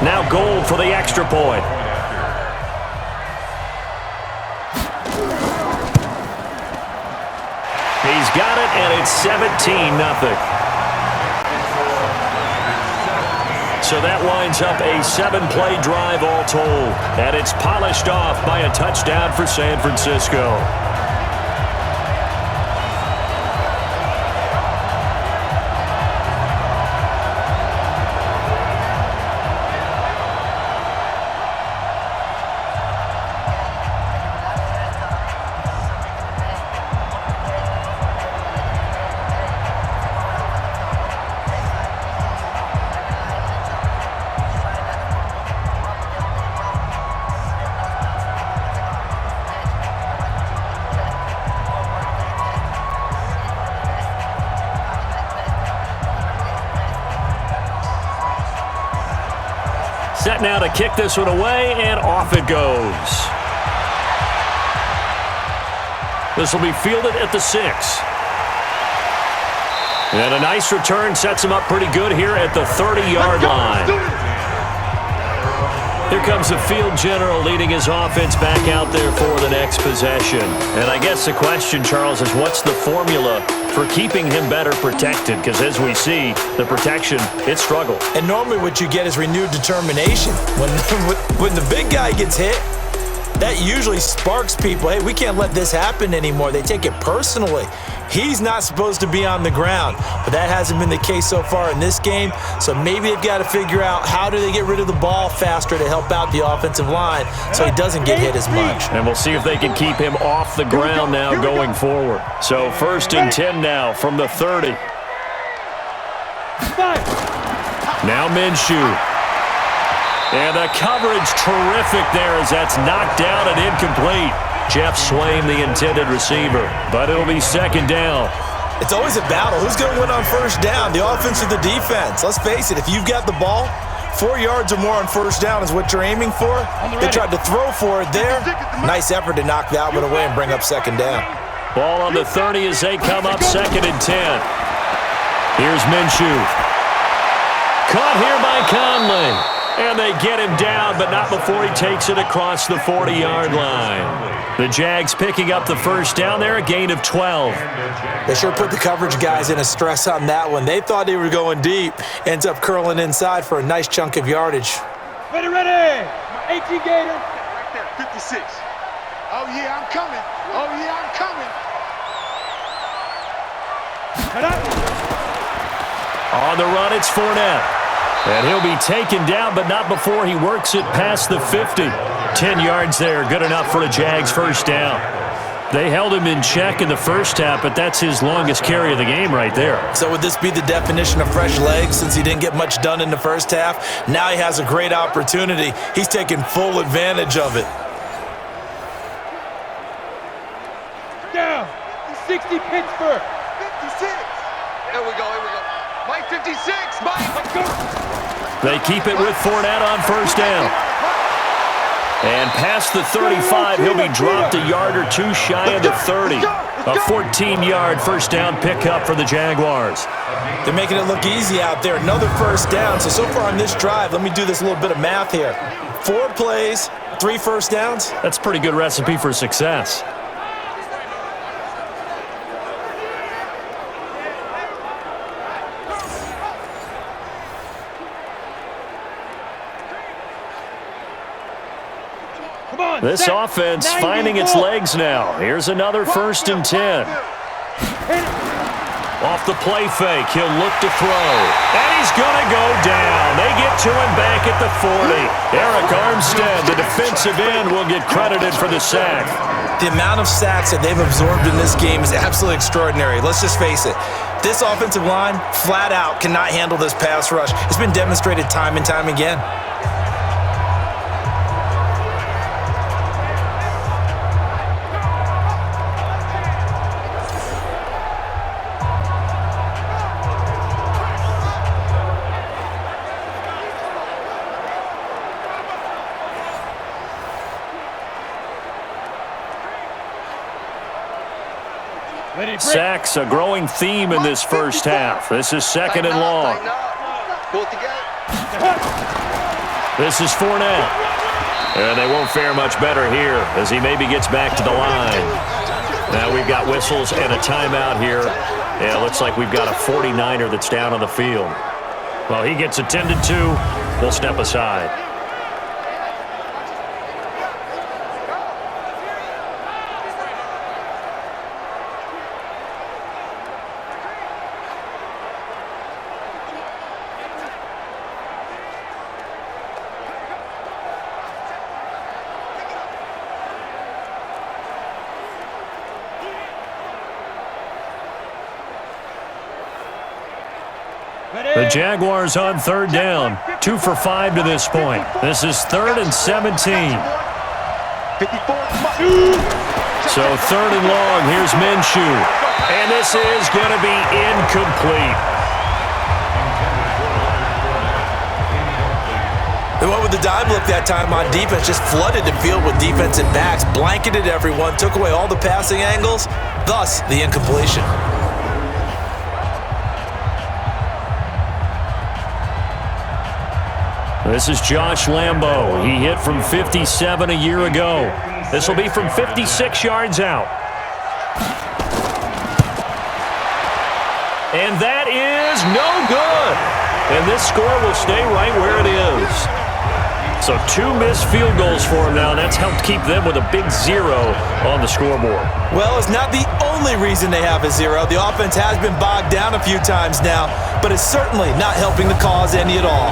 Now goal for the extra point. He's got it, and it's 17-0. So that winds up a 7-play drive all told. And it's polished off by a touchdown for San Francisco. Set now to kick this one away, and off it goes. This will be fielded at the 6. And a nice return sets him up pretty good here at the 30-yard line. Here comes the field general leading his offense back out there for the next possession. And I guess the question, Charles, is what's the formula for keeping him better protected, because as we see, the protection, it struggled. And normally what you get is renewed determination. When the big guy gets hit, that usually sparks people. Hey, we can't let this happen anymore. They take it personally. He's not supposed to be on the ground, but that hasn't been the case so far in this game. So maybe they've got to figure out how do they get rid of the ball faster to help out the offensive line so he doesn't get hit as much. And we'll see if they can keep him off the ground now going forward. So 1st and 10 now from the 30. Now Minshew. And the coverage terrific there as that's knocked down and incomplete. Jeff Swain, the intended receiver, but it'll be 2nd down. It's always a battle. Who's going to win on 1st down, the offense or the defense? Let's face it, if you've got the ball, 4 yards or more on 1st down is what you're aiming for. They tried to throw for it there. Nice effort to knock that one away and bring up 2nd down. Ball on the 30 as they come up 2nd and 10. Here's Minshew. Caught here by Conley. And they get him down, but not before he takes it across the 40-yard line. The Jags picking up the 1st down there, a gain of 12. They sure put the coverage guys in a stress on that one. They thought they were going deep. Ends up curling inside for a nice chunk of yardage. Ready, ready. 18 Gator. Right there, 56. Oh, yeah, I'm coming. Oh, yeah, I'm coming. On the run, it's Fournette. And he'll be taken down, but not before he works it past the 50. 10 yards there, good enough for a Jags 1st down. They held him in check in the 1st half, but that's his longest carry of the game right there. So would this be the definition of fresh legs since he didn't get much done in the 1st half? Now he has a great opportunity. He's taking full advantage of it. Down. 60 Pittsburgh. 56. Here we go. Mike 56. Mike. Let's go. They keep it with Fournette on 1st down. And past the 35, he'll be dropped a yard or two shy of the 30. A 14-yard 1st down pickup for the Jaguars. They're making it look easy out there. Another 1st down. So far on this drive, let me do this little bit of math here. 4 plays, 3 1st downs. That's a pretty good recipe for success. This offense finding its legs now. Here's another 1st and 10. Off the play fake, he'll look to throw. And he's going to go down. They get to him back at the 40. Eric Armstead, the defensive end, will get credited for the sack. The amount of sacks that they've absorbed in this game is absolutely extraordinary. Let's just face it. This offensive line, flat out, cannot handle this pass rush. It's been demonstrated time and time again. Sacks, a growing theme in this 1st half. This is 2nd and long. This is Fournette. And they won't fare much better here as he maybe gets back to the line. Now we've got whistles and a timeout here. Yeah, it looks like we've got a 49er that's down on the field. Well, he gets attended to. We'll step aside. The Jaguars on 3rd down. 2 for 5 to this point. This is 3rd and 17. So 3rd and long. Here's Minshew. And this is going to be incomplete. They went with the dive look that time on defense. Just flooded the field with defensive backs. Blanketed everyone. Took away all the passing angles. Thus, the incompletion. This is Josh Lambo. He hit from 57 a year ago. This will be from 56 yards out. And that is no good. And this score will stay right where it is. So 2 missed field goals for him now, and that's helped keep them with a big 0 on the scoreboard. Well, it's not the only reason they have a 0. The offense has been bogged down a few times now, but it's certainly not helping the cause any at all.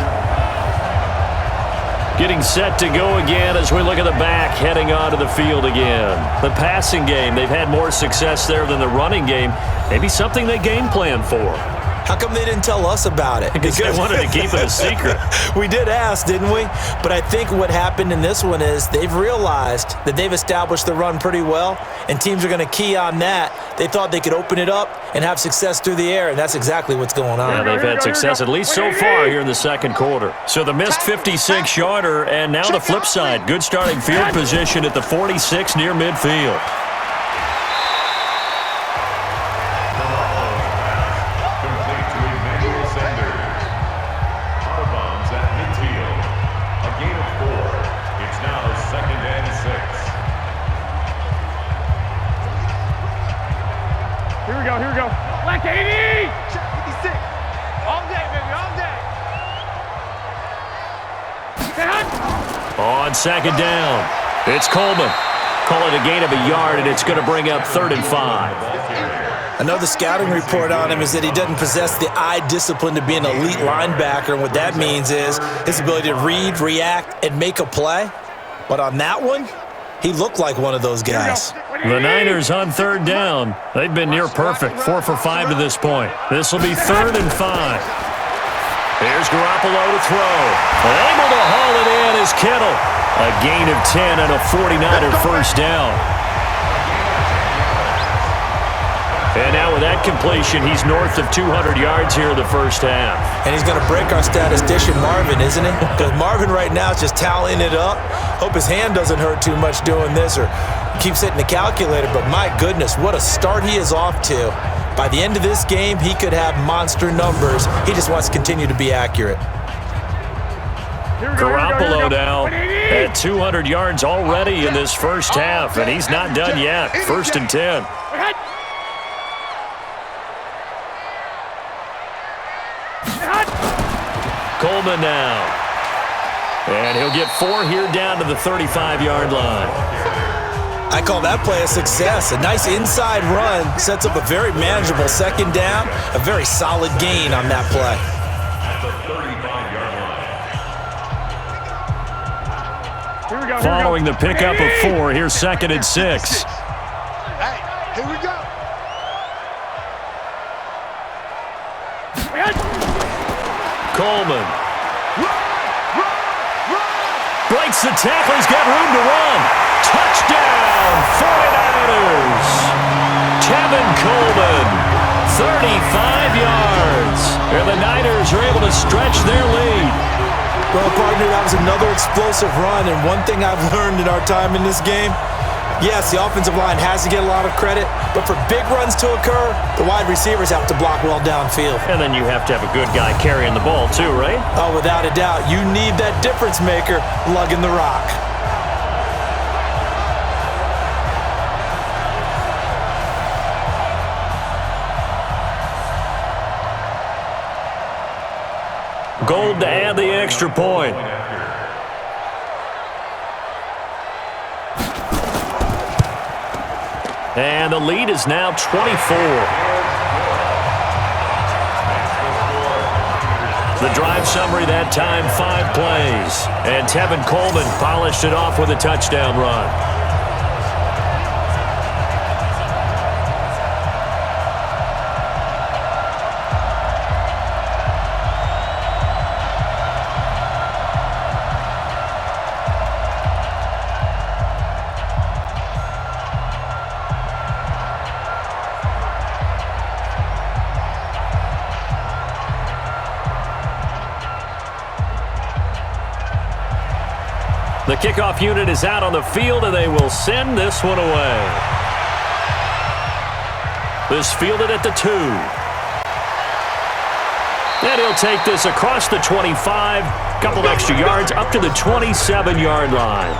Getting set to go again as we look at the back, heading onto the field again. The passing game, they've had more success there than the running game. Maybe something they game plan for. How come they didn't tell us about it? Because they wanted to keep it a secret. We did ask, didn't we? But I think what happened in this one is they've realized that they've established the run pretty well, and teams are going to key on that. They thought they could open it up and have success through the air, and that's exactly what's going on. Yeah, they've had success at least so far here in the second quarter. So the missed 56-yarder, and now the flip side. Good starting field position at the 46 near midfield. Here we go. Black 80! 56. All day, baby, all day. On second down, it's Coleman. Call it a gain of a yard, and it's going to bring up 3rd and 5. I know the scouting report on him is that he doesn't possess the eye discipline to be an elite linebacker, and what that means is his ability to read, react, and make a play. But on that one, he looked like one of those guys. The Niners on 3rd down. They've been near perfect, 4 for 5 to this point. This will be 3rd and 5. Here's Garoppolo to throw. Able to haul it in is Kittle. A gain of 10 and a 49er first down. And now with that completion, he's north of 200 yards here in the first half. And he's going to break our statistician Marvin, isn't he? Because Marvin right now is just tallying it up. Hope his hand doesn't hurt too much doing this or keeps hitting the calculator. But my goodness, what a start he is off to. By the end of this game, he could have monster numbers. He just wants to continue to be accurate. Garoppolo now at 200 yards already in this first half, and he's not done yet. 1st and 10. Coleman now. And he'll get 4 here down to the 35-yard line. I call that play a success. A nice inside run sets up a very manageable second down, a very solid gain on that play. Following the pickup of 4, here's 2nd and 6. Hey, here we go. Coleman. Breaks the tackle. He's got room to run. Touchdown, 49ers. Kevin Coleman, 35 yards. And the Niners are able to stretch their lead. Well, partner, that was another explosive run, and one thing I've learned in our time in this game, yes, the offensive line has to get a lot of credit, but for big runs to occur, the wide receivers have to block well downfield. And then you have to have a good guy carrying the ball too, right? Oh, without a doubt. You need that difference maker lugging the rock. Gold to add the extra point. And the lead is now 24. The drive summary that time, 5 plays. And Tevin Coleman polished it off with a touchdown run. The kickoff unit is out on the field, and they will send this one away. This fielded at the 2. And he'll take this across the 25, couple extra yards, up to the 27-yard line.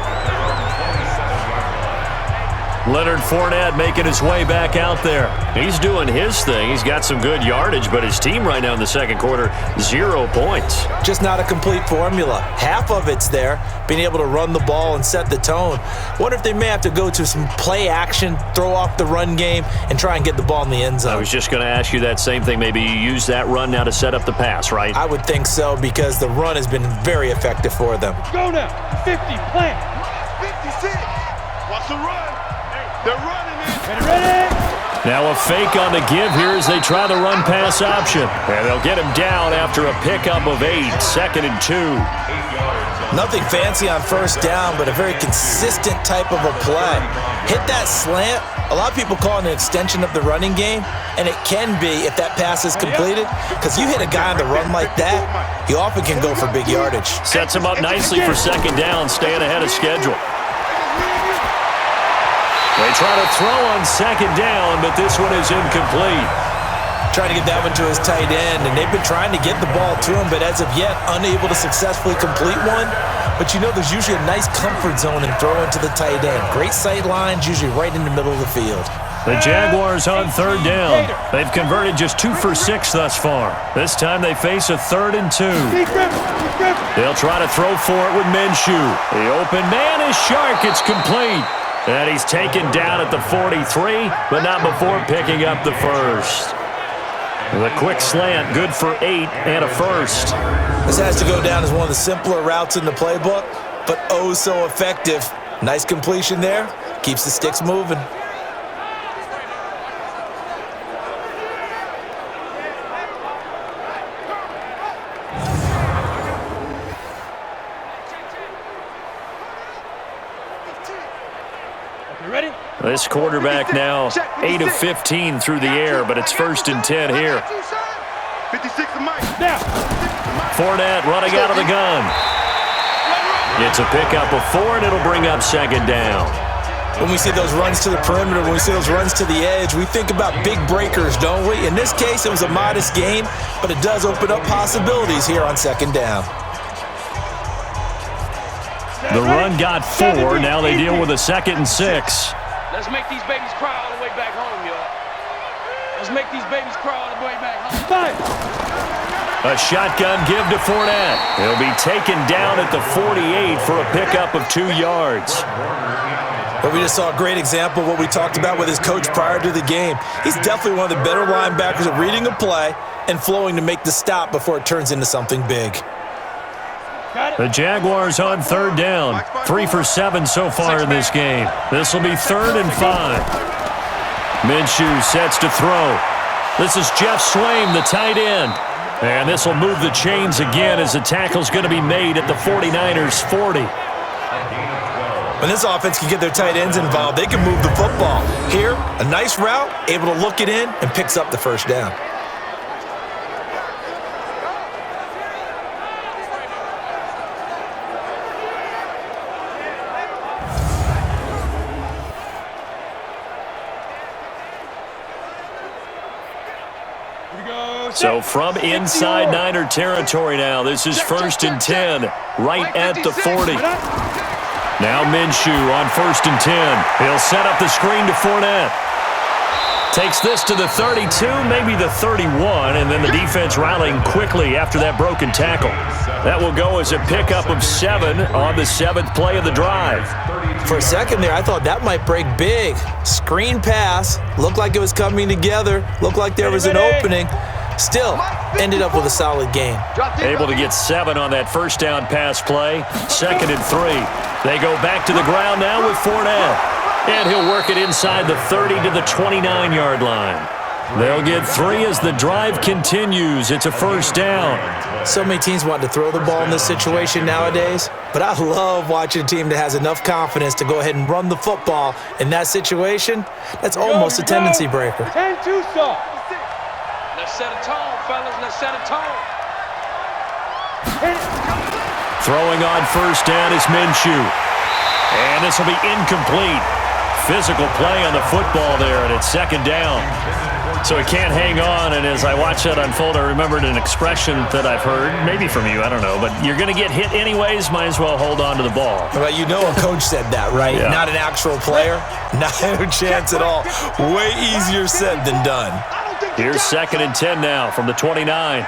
Leonard Fournette making his way back out there. He's doing his thing. He's got some good yardage, but his team right now in the second quarter, 0 points. Just not a complete formula. Half of it's there, being able to run the ball and set the tone. Wonder if they may have to go to some play action, throw off the run game, and try and get the ball in the end zone. I was just going to ask you that same thing. Maybe you use that run now to set up the pass, right? I would think so, because the run has been very effective for them. Go now. 50, plant. 56. Watch the run. They're running it. Ready. Now a fake on the give here as they try the run-pass option. And they'll get him down after a pickup of 8, 2nd and 2. Nothing fancy on first down, but a very consistent type of a play. Hit that slant. A lot of people call it an extension of the running game, and it can be if that pass is completed, because you hit a guy on the run like that, he often can go for big yardage. Sets him up nicely for 2nd down, staying ahead of schedule. They try to throw on 2nd down, but this one is incomplete. Trying to get that one to his tight end, and they've been trying to get the ball to him, but as of yet, unable to successfully complete one. But you know there's usually a nice comfort zone in throwing to the tight end. Great sight lines, usually right in the middle of the field. The Jaguars on 3rd down. They've converted just 2 for 6 thus far. This time they face a 3rd and 2. They'll try to throw for it with Minshew. The open man is Shark. It's complete. And he's taken down at the 43, but not before picking up the first. The quick slant, good for 8 and a first. This has to go down as one of the simpler routes in the playbook, but oh so effective. Nice completion there. Keeps the sticks moving. This quarterback now 8 of 15 through the air, but it's 1st and 10 here. 56 Now. Fournette running out of the gun. It's a pickup of 4, and it'll bring up 2nd down. When we see those runs to the perimeter, when we see those runs to the edge, we think about big breakers, don't we? In this case, it was a modest gain, but it does open up possibilities here on 2nd down. The run got 4. Now they deal with a 2nd and 6. Let's make these babies cry all the way back home, y'all. Let's make these babies cry all the way back home. A shotgun give to Fournette. He'll be taken down at the 48 for a pickup of 2 yards. But we just saw a great example of what we talked about with his coach prior to the game. He's definitely one of the better linebackers at reading a play and flowing to make the stop before it turns into something big. The Jaguars on 3rd down. 3 for 7 so far in this game. This will be 3rd and 5. Minshew sets to throw. This is Jeff Swaim, the tight end. And this will move the chains again as the tackle's going to be made at the 49ers' 40. When this offense can get their tight ends involved, they can move the football. Here, a nice route, able to look it in, and picks up the 1st down. So from inside Niner territory now, this is 1st and 10, right at the 40. Now Minshew on 1st and 10. He'll set up the screen to Fournette. Takes this to the 32, maybe the 31, and then the defense rallying quickly after that broken tackle. That will go as a pickup of 7 on the 7th play of the drive. For a second there, I thought that might break big. Screen pass, looked like it was coming together, looked like there was an opening. Still, ended up with a solid game. Able to get 7 on that 1st down pass play. 2nd and 3. They go back to the ground now with Fournette. And he'll work it inside the 30 to the 29-yard line. They'll get 3 as the drive continues. It's a 1st down. So many teams want to throw the ball in this situation nowadays, but I love watching a team that has enough confidence to go ahead and run the football in that situation. That's almost a tendency breaker. 10-2 soft. Let's set a tone, fellas. Let's set a tone. Throwing on 1st down is Minshew. And this will be incomplete. Physical play on the football there, and it's 2nd down. So he can't hang on, and as I watch that unfold, I remembered an expression that I've heard, maybe from you, I don't know, but you're going to get hit anyways, might as well hold on to the ball. Well, you know a coach said that, right? Yeah. Not an actual player. Not a chance at all. Way easier said than done. Here's 2nd and 10 now from the 29.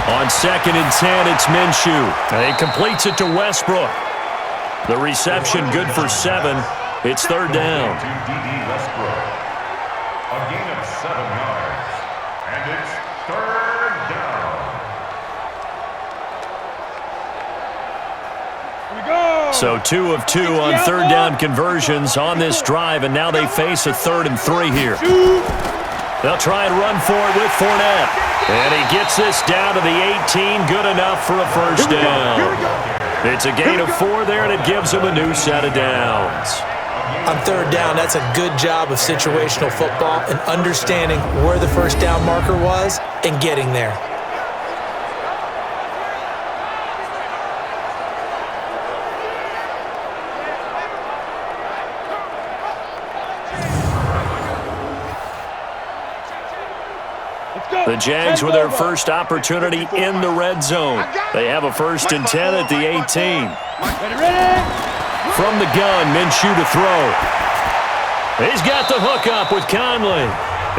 On 2nd and 10, it's Minshew. And he completes it to Westbrook. The reception good for 7. It's 3rd down. A gain of 7 yards, and it's 3rd down. Here we go. So 2 of 2 on 3rd down conversions on this drive, and now they face a 3rd and 3 here. They'll try and run for it with Fournette. And he gets this down to the 18, good enough for a 1st down. It's a gain of 4 there, and it gives them a new set of downs. On 3rd down, that's a good job of situational football and understanding where the 1st down marker was and getting there. The Jags with their first opportunity in the red zone. They have a 1st and 10 at the 18. From the gun, Minshew to throw. He's got the hook up with Conley.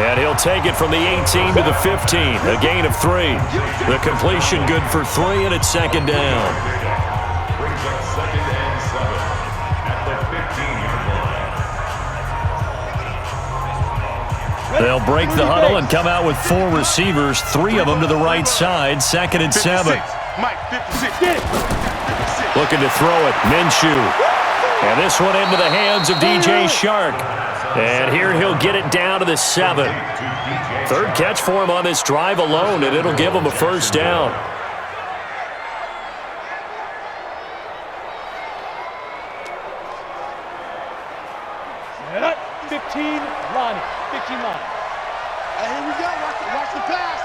And he'll take it from the 18 to the 15. A gain of 3. The completion good for 3, and it's 2nd down. Brings up 2nd and 7 at the 15-yard line. They'll break the huddle and come out with 4 receivers, 3 of them to the right side. 2nd and 7. Mike, 56. Get it. Looking to throw it, Minshew. And this one into the hands of DJ Shark. And here he'll get it down to the 7. 3rd catch for him on this drive alone, and it'll give him a 1st down. Set up. 15, Lonnie. 15, Lonnie. Here we go. Watch the pass.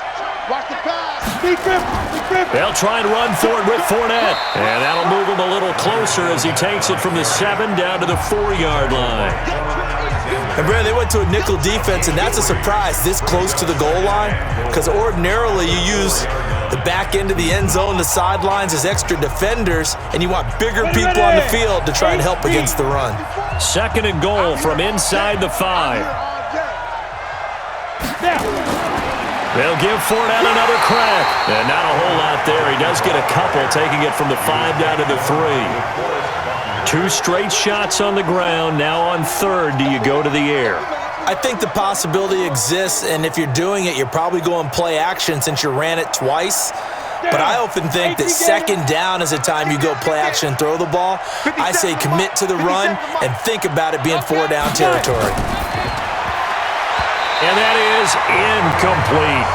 Watch the pass. Big grip. Big grip. They'll try and run for it with Fournette. And that'll move him a little closer as he takes it from the 7 down to the 4-yard line. And Brad, they went to a nickel defense, and that's a surprise this close to the goal line, because ordinarily you use the back end of the end zone, the sidelines as extra defenders, and you want bigger people on the field to try and help against the run. 2nd and goal from inside the 5. They'll give Fournette another crack. And not a whole lot there. He does get a couple, taking it from the 5 down to the 3. 2 straight shots on the ground. Now on 3rd, do you go to the air? I think the possibility exists, and if you're doing it, you're probably going play action since you ran it twice. But I often think that 2nd down is a time you go play action and throw the ball. I say commit to the run and think about it being 4 down territory. And that is incomplete.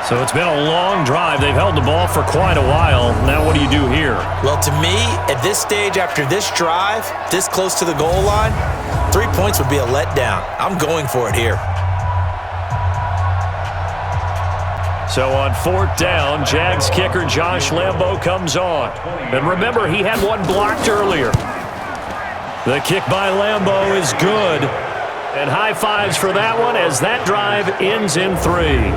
So it's been a long drive. They've held the ball for quite a while. Now what do you do here? Well, to me, at this stage, after this drive, this close to the goal line, 3 points would be a letdown. I'm going for it here. So on 4th down, Jags kicker Josh Lambo comes on. And remember, he had one blocked earlier. The kick by Lambo is good. And high fives for that one as that drive ends in 3.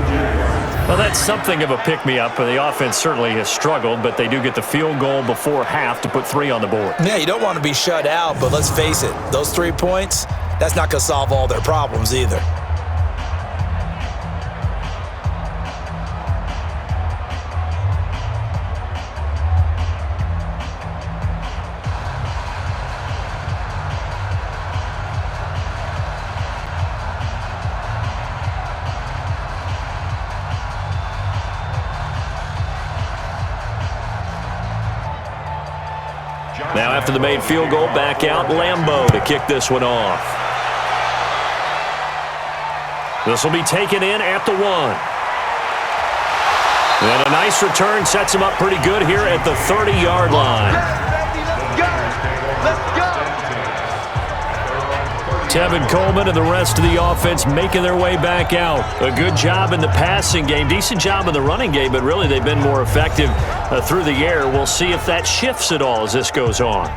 Well, that's something of a pick-me-up. The offense certainly has struggled, but they do get the field goal before half to put 3 on the board. Yeah, you don't want to be shut out, but let's face it, those 3 points, that's not going to solve all their problems either. Now after the made field goal, back out Lambo to kick this one off. This will be taken in at the 1. And a nice return sets him up pretty good here at the 30-yard line. Tevin Coleman and the rest of the offense making their way back out. A good job in the passing game, decent job in the running game, but really they've been more effective through the air. We'll see if that shifts at all as this goes on.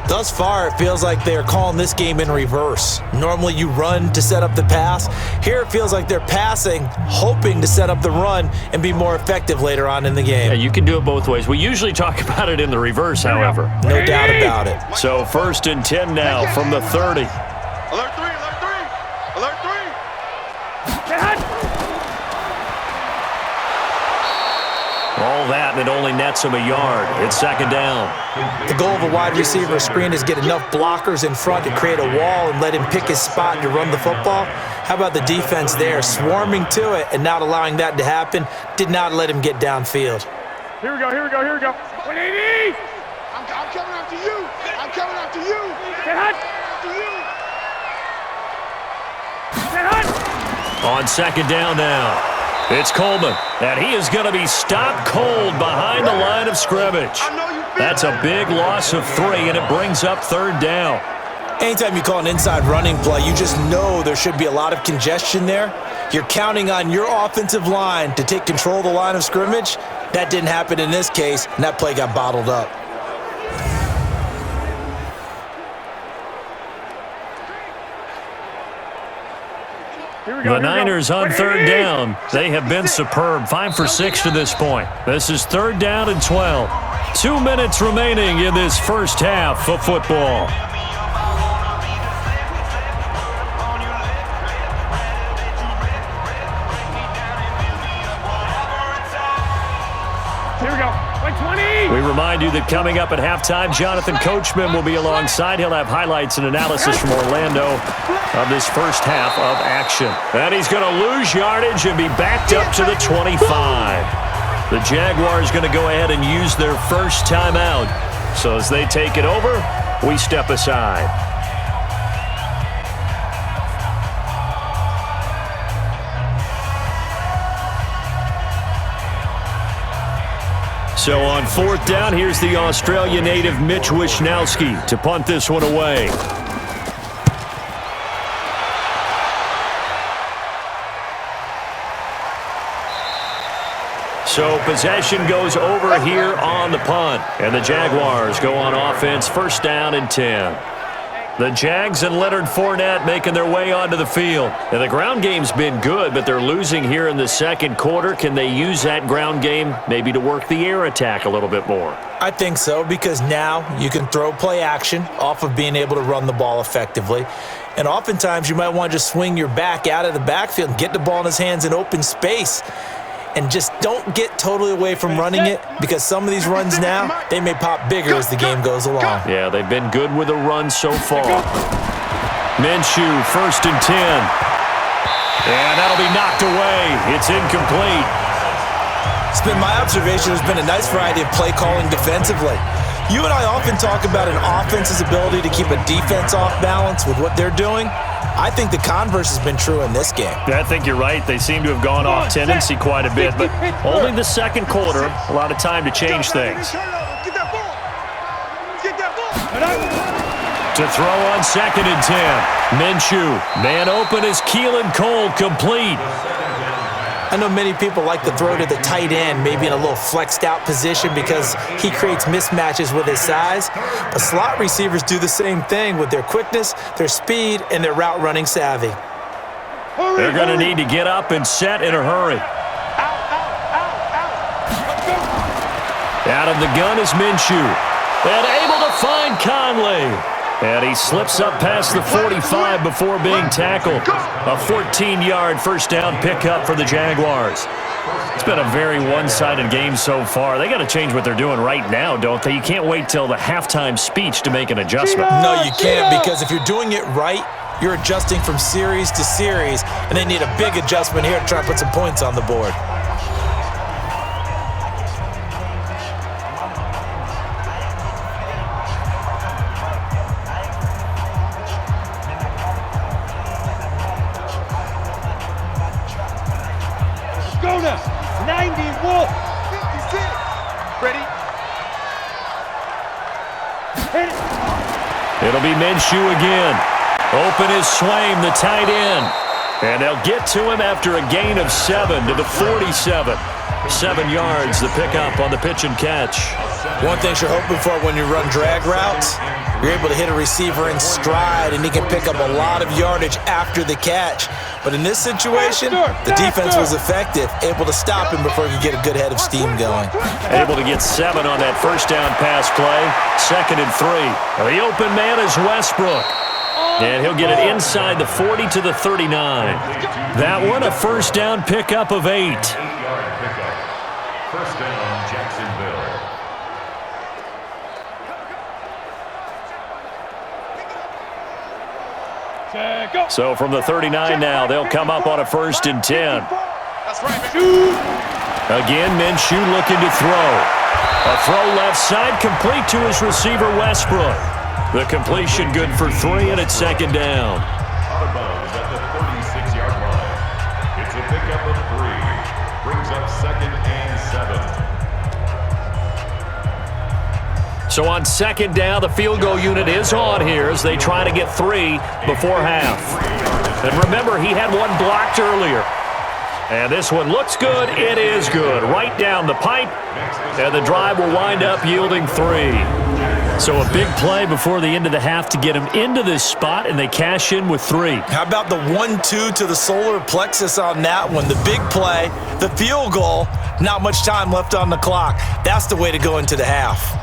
Thus far, it feels like they're calling this game in reverse. Normally you run to set up the pass. Here it feels like they're passing, hoping to set up the run and be more effective later on in the game. Yeah, you can do it both ways. We usually talk about it in the reverse, however. No doubt about it. So 1st and 10 now from the 30. Alert 3, alert 3, alert 3. All that, and it only nets him a yard. It's 2nd down. The goal of a wide receiver screen is get enough blockers in front to create a wall and let him pick his spot to run the football. How about the defense there, swarming to it and not allowing that to happen? Did not let him get downfield. Here we go, here we go, here we go. 180! I'm coming after you. I'm coming after you. Get hot! After you. Get hot! On 2nd down now. It's Coleman, and he is going to be stopped cold behind the line of scrimmage. That's a big loss of 3, and it brings up 3rd down. Anytime you call an inside running play, you just know there should be a lot of congestion there. You're counting on your offensive line to take control of the line of scrimmage. That didn't happen in this case, and that play got bottled up. The Niners on 3rd down. They have been superb. 5 for 6 to this point. This is 3rd down and 12. 2 minutes remaining in this first half of football. Here we go. 20! We remind you that coming up at halftime, Jonathan Coachman will be alongside. He'll have highlights and analysis from Orlando of this first half of action. And he's going to lose yardage and be backed up to the 25. The Jaguars going to go ahead and use their first timeout. So as they take it over, we step aside. So on 4th down, here's the Australia native Mitch Wishnowsky to punt this one away. So possession goes over here on the punt, and the Jaguars go on offense, 1st down and 10. The Jags and Leonard Fournette making their way onto the field. And the ground game's been good, but they're losing here in the 2nd quarter. Can they use that ground game maybe to work the air attack a little bit more? I think so, because now you can throw play action off of being able to run the ball effectively. And oftentimes you might want to just swing your back out of the backfield and get the ball in his hands in open space. And just don't get totally away from running it, because some of these runs now, they may pop bigger as the game goes along. Yeah, they've been good with a run so far. Minshew, 1st and 10. And that'll be knocked away. It's incomplete. It's been my observation there's been a nice variety of play calling defensively. You and I often talk about an offense's ability to keep a defense off balance with what they're doing. I think the converse has been true in this game. Yeah, I think you're right. They seem to have gone off tendency quite a bit, but only the 2nd quarter, a lot of time to change things. To throw on 2nd and 10. Minshew, man open is Keelan Cole, complete. I know many people like to throw to the tight end, maybe in a little flexed out position because he creates mismatches with his size. But slot receivers do the same thing with their quickness, their speed, and their route running savvy. They're going to need to get up and set in a hurry. Out of the gun is Minshew. And able to find Conley. And he slips up past the 45 before being tackled. A 14-yard first down pickup for the Jaguars. It's been a very one-sided game so far. They got to change what they're doing right now, don't they? You can't wait till the halftime speech to make an adjustment. No, you can't, because if you're doing it right, you're adjusting from series to series, and they need a big adjustment here to try to put some points on the board. Go now. 90 Wolf. 56. Ready? Hit it. It'll be Minshew again. Open is Swaim, the tight end. And they'll get to him after a gain of 7 to the 47. 7 yards, the pickup on the pitch and catch. One thing you're hoping for when you run drag routes, you're able to hit a receiver in stride, and he can pick up a lot of yardage after the catch. But in this situation, the defense was effective, able to stop him before he could get a good head of steam going. Able to get 7 on that first down pass play. 2nd and 3. The open man is Westbrook. And he'll get it inside the 40 to the 39. That one, a first down pickup of 8. 8-yard pickup. First down, Jacksonville. So from the 39 now, they'll come up on a 1st and 10. That's right, man. Again, Minshew looking to throw. A throw left side, complete to his receiver, Westbrook. The completion good for 3, and it's 2nd down. Out of bounds at the 36-yard line. It's a pickup of 3. Brings up 2nd and 7. So on 2nd down, the field goal unit is on here as they try to get 3 before half. And remember, he had one blocked earlier. And this one looks good. It is good. Right down the pipe. And the drive will wind up yielding 3. So a big play before the end of the half to get him into this spot, and they cash in with 3. How about the 1-2 to the solar plexus on that one? The big play, the field goal, not much time left on the clock. That's the way to go into the half.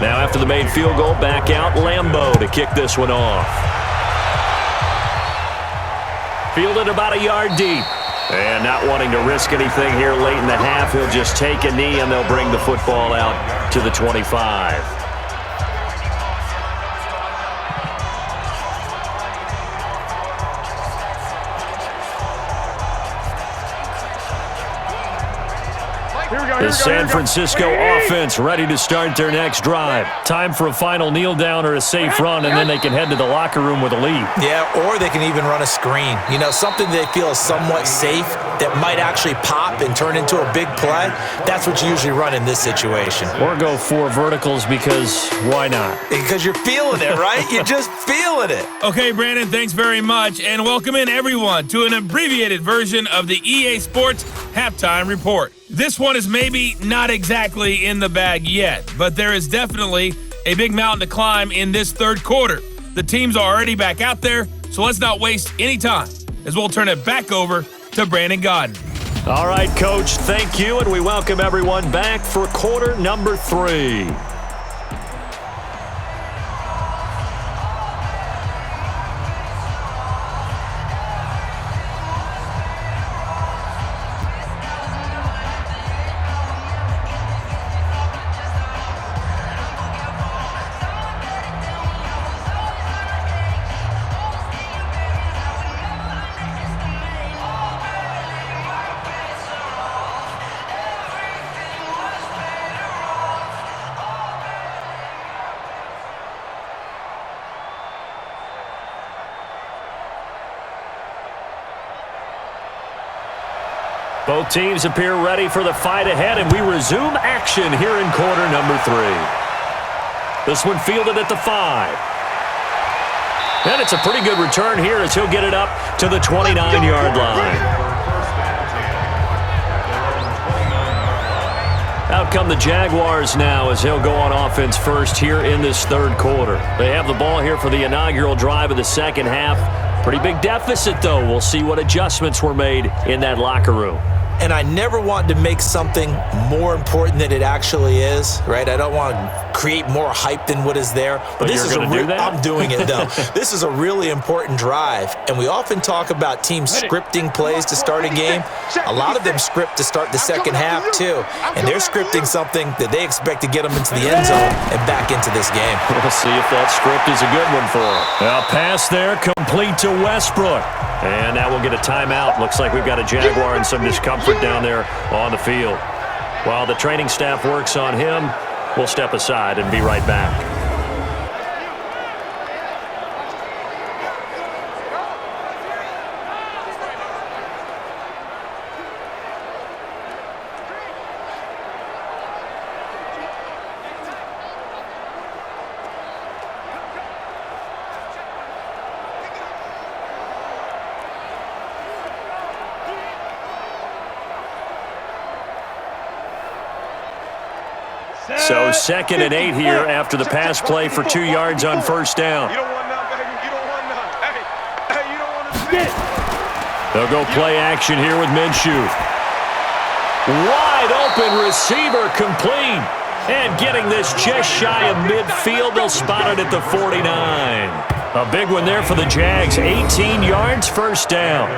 Now after the made field goal, back out Lambeau to kick this one off. Fielded about a yard deep. And not wanting to risk anything here late in the half, he'll just take a knee and they'll bring the football out to the 25. The San Francisco offense ready to start their next drive. Time for a final kneel down or a safe run, and then they can head to the locker room with a lead. Yeah, or they can even run a screen. You know, something they feel is somewhat safe that might actually pop and turn into a big play. That's what you usually run in this situation. Or go 4 verticals because why not? Because you're feeling it, right? You're just feeling it. Okay, Brandon, thanks very much. And welcome in, everyone, to an abbreviated version of the EA Sports Halftime Report. This one is maybe not exactly in the bag yet, but there is definitely a big mountain to climb in this third quarter. The teams are already back out there, so let's not waste any time as we'll turn it back over to Brandon Gardner. All right, Coach, thank you, and we welcome everyone back for quarter number 3. Both teams appear ready for the fight ahead, and we resume action here in quarter number 3. This one fielded at the 5. And it's a pretty good return here as he'll get it up to the 29-yard line. Out come the Jaguars now as he'll go on offense first here in this third quarter. They have the ball here for the inaugural drive of the second half. Pretty big deficit, though. We'll see what adjustments were made in that locker room. And I never want to make something more important than it actually is, right? I don't want to create more hype than what is there. But this is a do that? I'm doing it, though. This is a really important drive. And we often talk about teams scripting plays to start a game. A lot of them script to start the second half, too. And they're scripting something that they expect to get them into the end zone and back into this game. We'll see if that script is a good one for them. A pass there, complete to Westbrook. And now we'll get a timeout. Looks like we've got a Jaguar and some discomfort down there on the field. While the training staff works on him, we'll step aside and be right back. So 2nd and 8 here after the pass play for 2 yards on first down. You don't want none, baby. You don't want none. Hey, you don't want to see. They'll go play action here with Minshew. Wide open receiver complete. And getting this just shy of midfield, they'll spot it at the 49. A big one there for the Jags. 18 yards, first down.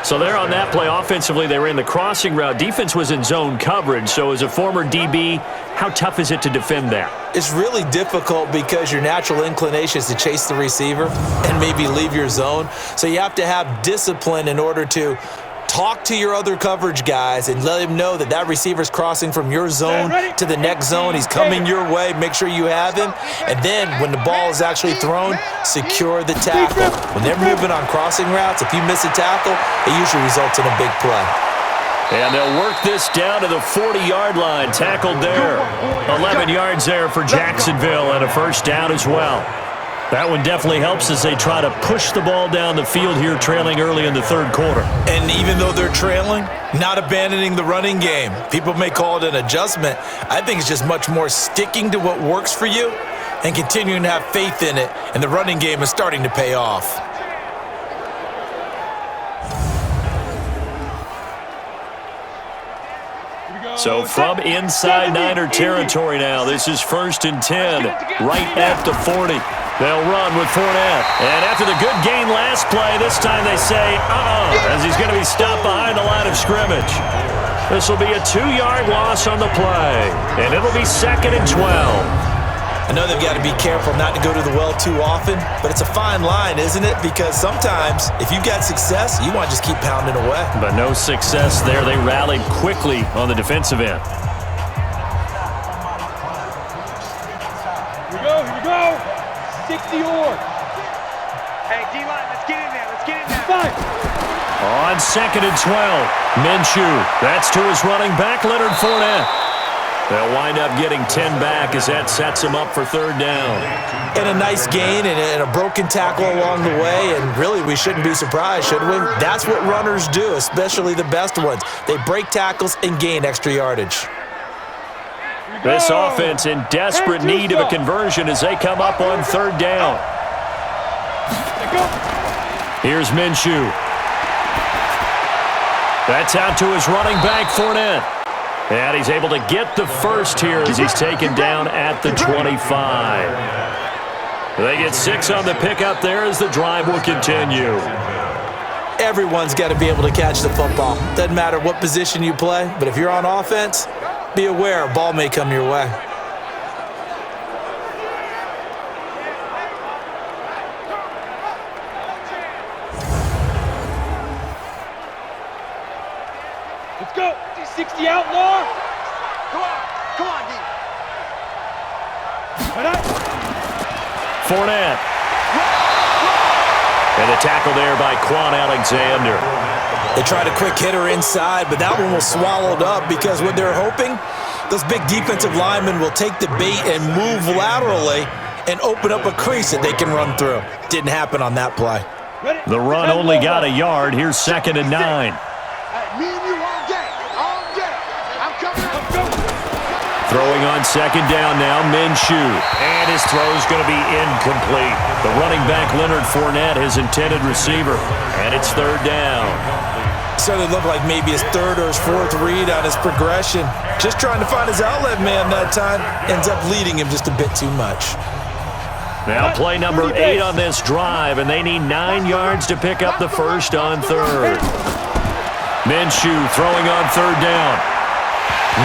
So there on that play, offensively, they ran the crossing route. Defense was in zone coverage. So as a former DB, how tough is it to defend that? It's really difficult because your natural inclination is to chase the receiver and maybe leave your zone. So you have to have discipline in order to talk to your other coverage guys and let him know that that receiver's crossing from your zone to the next zone. He's coming your way. Make sure you have him. And then when the ball is actually thrown, secure the tackle. When they're moving on crossing routes, if you miss a tackle, it usually results in a big play. And they'll work this down to the 40-yard line. Tackled there. 11 yards there for Jacksonville and a first down as well. That one definitely helps as they try to push the ball down the field here, trailing early in the third quarter. And even though they're trailing, not abandoning the running game. People may call it an adjustment. I think it's just much more sticking to what works for you and continuing to have faith in it. And the running game is starting to pay off. So from inside Niner territory now, this is 1st and 10, right at the 40. They'll run with Fournette. And after the good gain last play, this time they say, as he's going to be stopped behind the line of scrimmage. This will be a 2-yard loss on the play, and it'll be 2nd and 12. I know they've got to be careful not to go to the well too often, but it's a fine line, isn't it? Because sometimes if you've got success, you want to just keep pounding away. But no success there. They rallied quickly on the defensive end. Here we go. 60 or. Hey, D-line, let's get in there. Let's get in there. 5. On 2nd and 12, Minshew. That's to his running back, Leonard Fournette. They'll wind up getting 10 back as that sets them up for 3rd down. And a nice gain and a broken tackle along the way, and really we shouldn't be surprised, should we? That's what runners do, especially the best ones. They break tackles and gain extra yardage. This offense in desperate need of a conversion as they come up on 3rd down. Here's Minshew. That's out to his running back, Fournette. And he's able to get the first here as he's taken down at the 25. They get 6 on the pickup there as the drive will continue. Everyone's got to be able to catch the football. Doesn't matter what position you play, but if you're on offense, be aware a ball may come your way. Let's go. 60 outlaw. Come on, D. Fournette. And a tackle there by Quan Alexander. They tried a quick hitter inside, but that one was swallowed up because what they're hoping, those big defensive linemen will take the bait and move laterally and open up a crease that they can run through. Didn't happen on that play. The run only got a yard. Here's 2nd and 9. Me and you all day. All day. I'm coming. Throwing on 2nd down now, Minshew. And his throw's going to be incomplete. The running back, Leonard Fournette, his intended receiver. And it's 3rd down. So it looked like maybe his 3rd or his 4th read on his progression. Just trying to find his outlet man that time. Ends up leading him just a bit too much. Now play number 8 on this drive, and they need 9 yards to pick up the first on 3rd. Minshew throwing on 3rd down.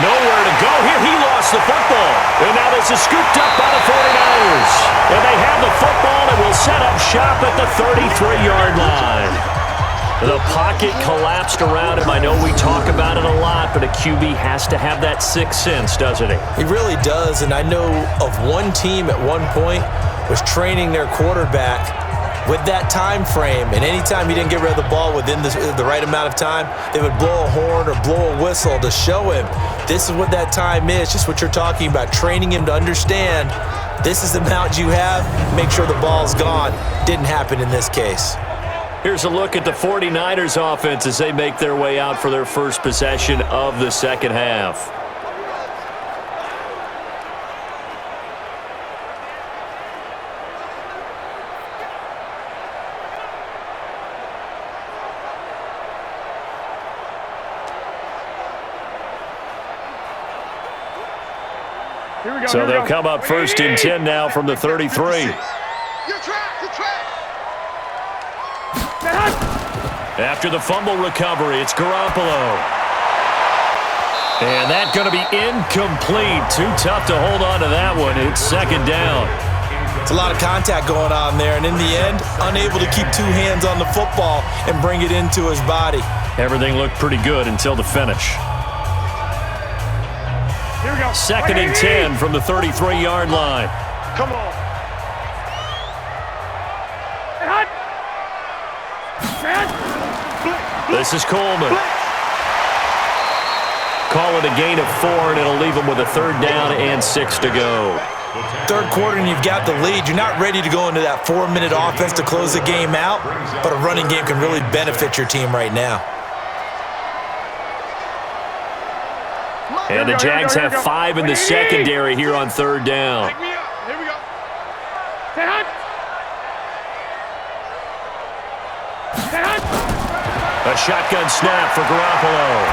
Nowhere to go here. He lost the football. And now this is scooped up by the 49ers. And they have the football and will set up shop at the 33-yard line. The pocket collapsed around him. I know we talk about it a lot, but a QB has to have that sixth sense, doesn't he? He really does, and I know of one team at one point was training their quarterback with that time frame, and anytime he didn't get rid of the ball within the right amount of time, they would blow a horn or blow a whistle to show him this is what that time is, just what you're talking about, training him to understand this is the amount you have, make sure the ball's gone. Didn't happen in this case. Here's a look at the 49ers offense as they make their way out for their first possession of the second half. So they'll come up first and 10 now from the 33. After the fumble recovery, it's Garoppolo. And that's going to be incomplete. Too tough to hold on to that one. It's second down. It's a lot of contact going on there, and in the end, unable to keep two hands on the football and bring it into his body. Everything looked pretty good until the finish. Here we go. Second and 10 from the 33-yard line. Come on. This is Coleman. Call it a gain of 4, and it'll leave them with a third down and 6 to go. Third quarter and you've got the lead. You're not ready to go into that 4-minute offense to close the game out, but a running game can really benefit your team right now. And the Jags have 5 in the secondary here on third down. Take me up. Here we go. Stay hot. Stay hot. A shotgun snap for Garoppolo.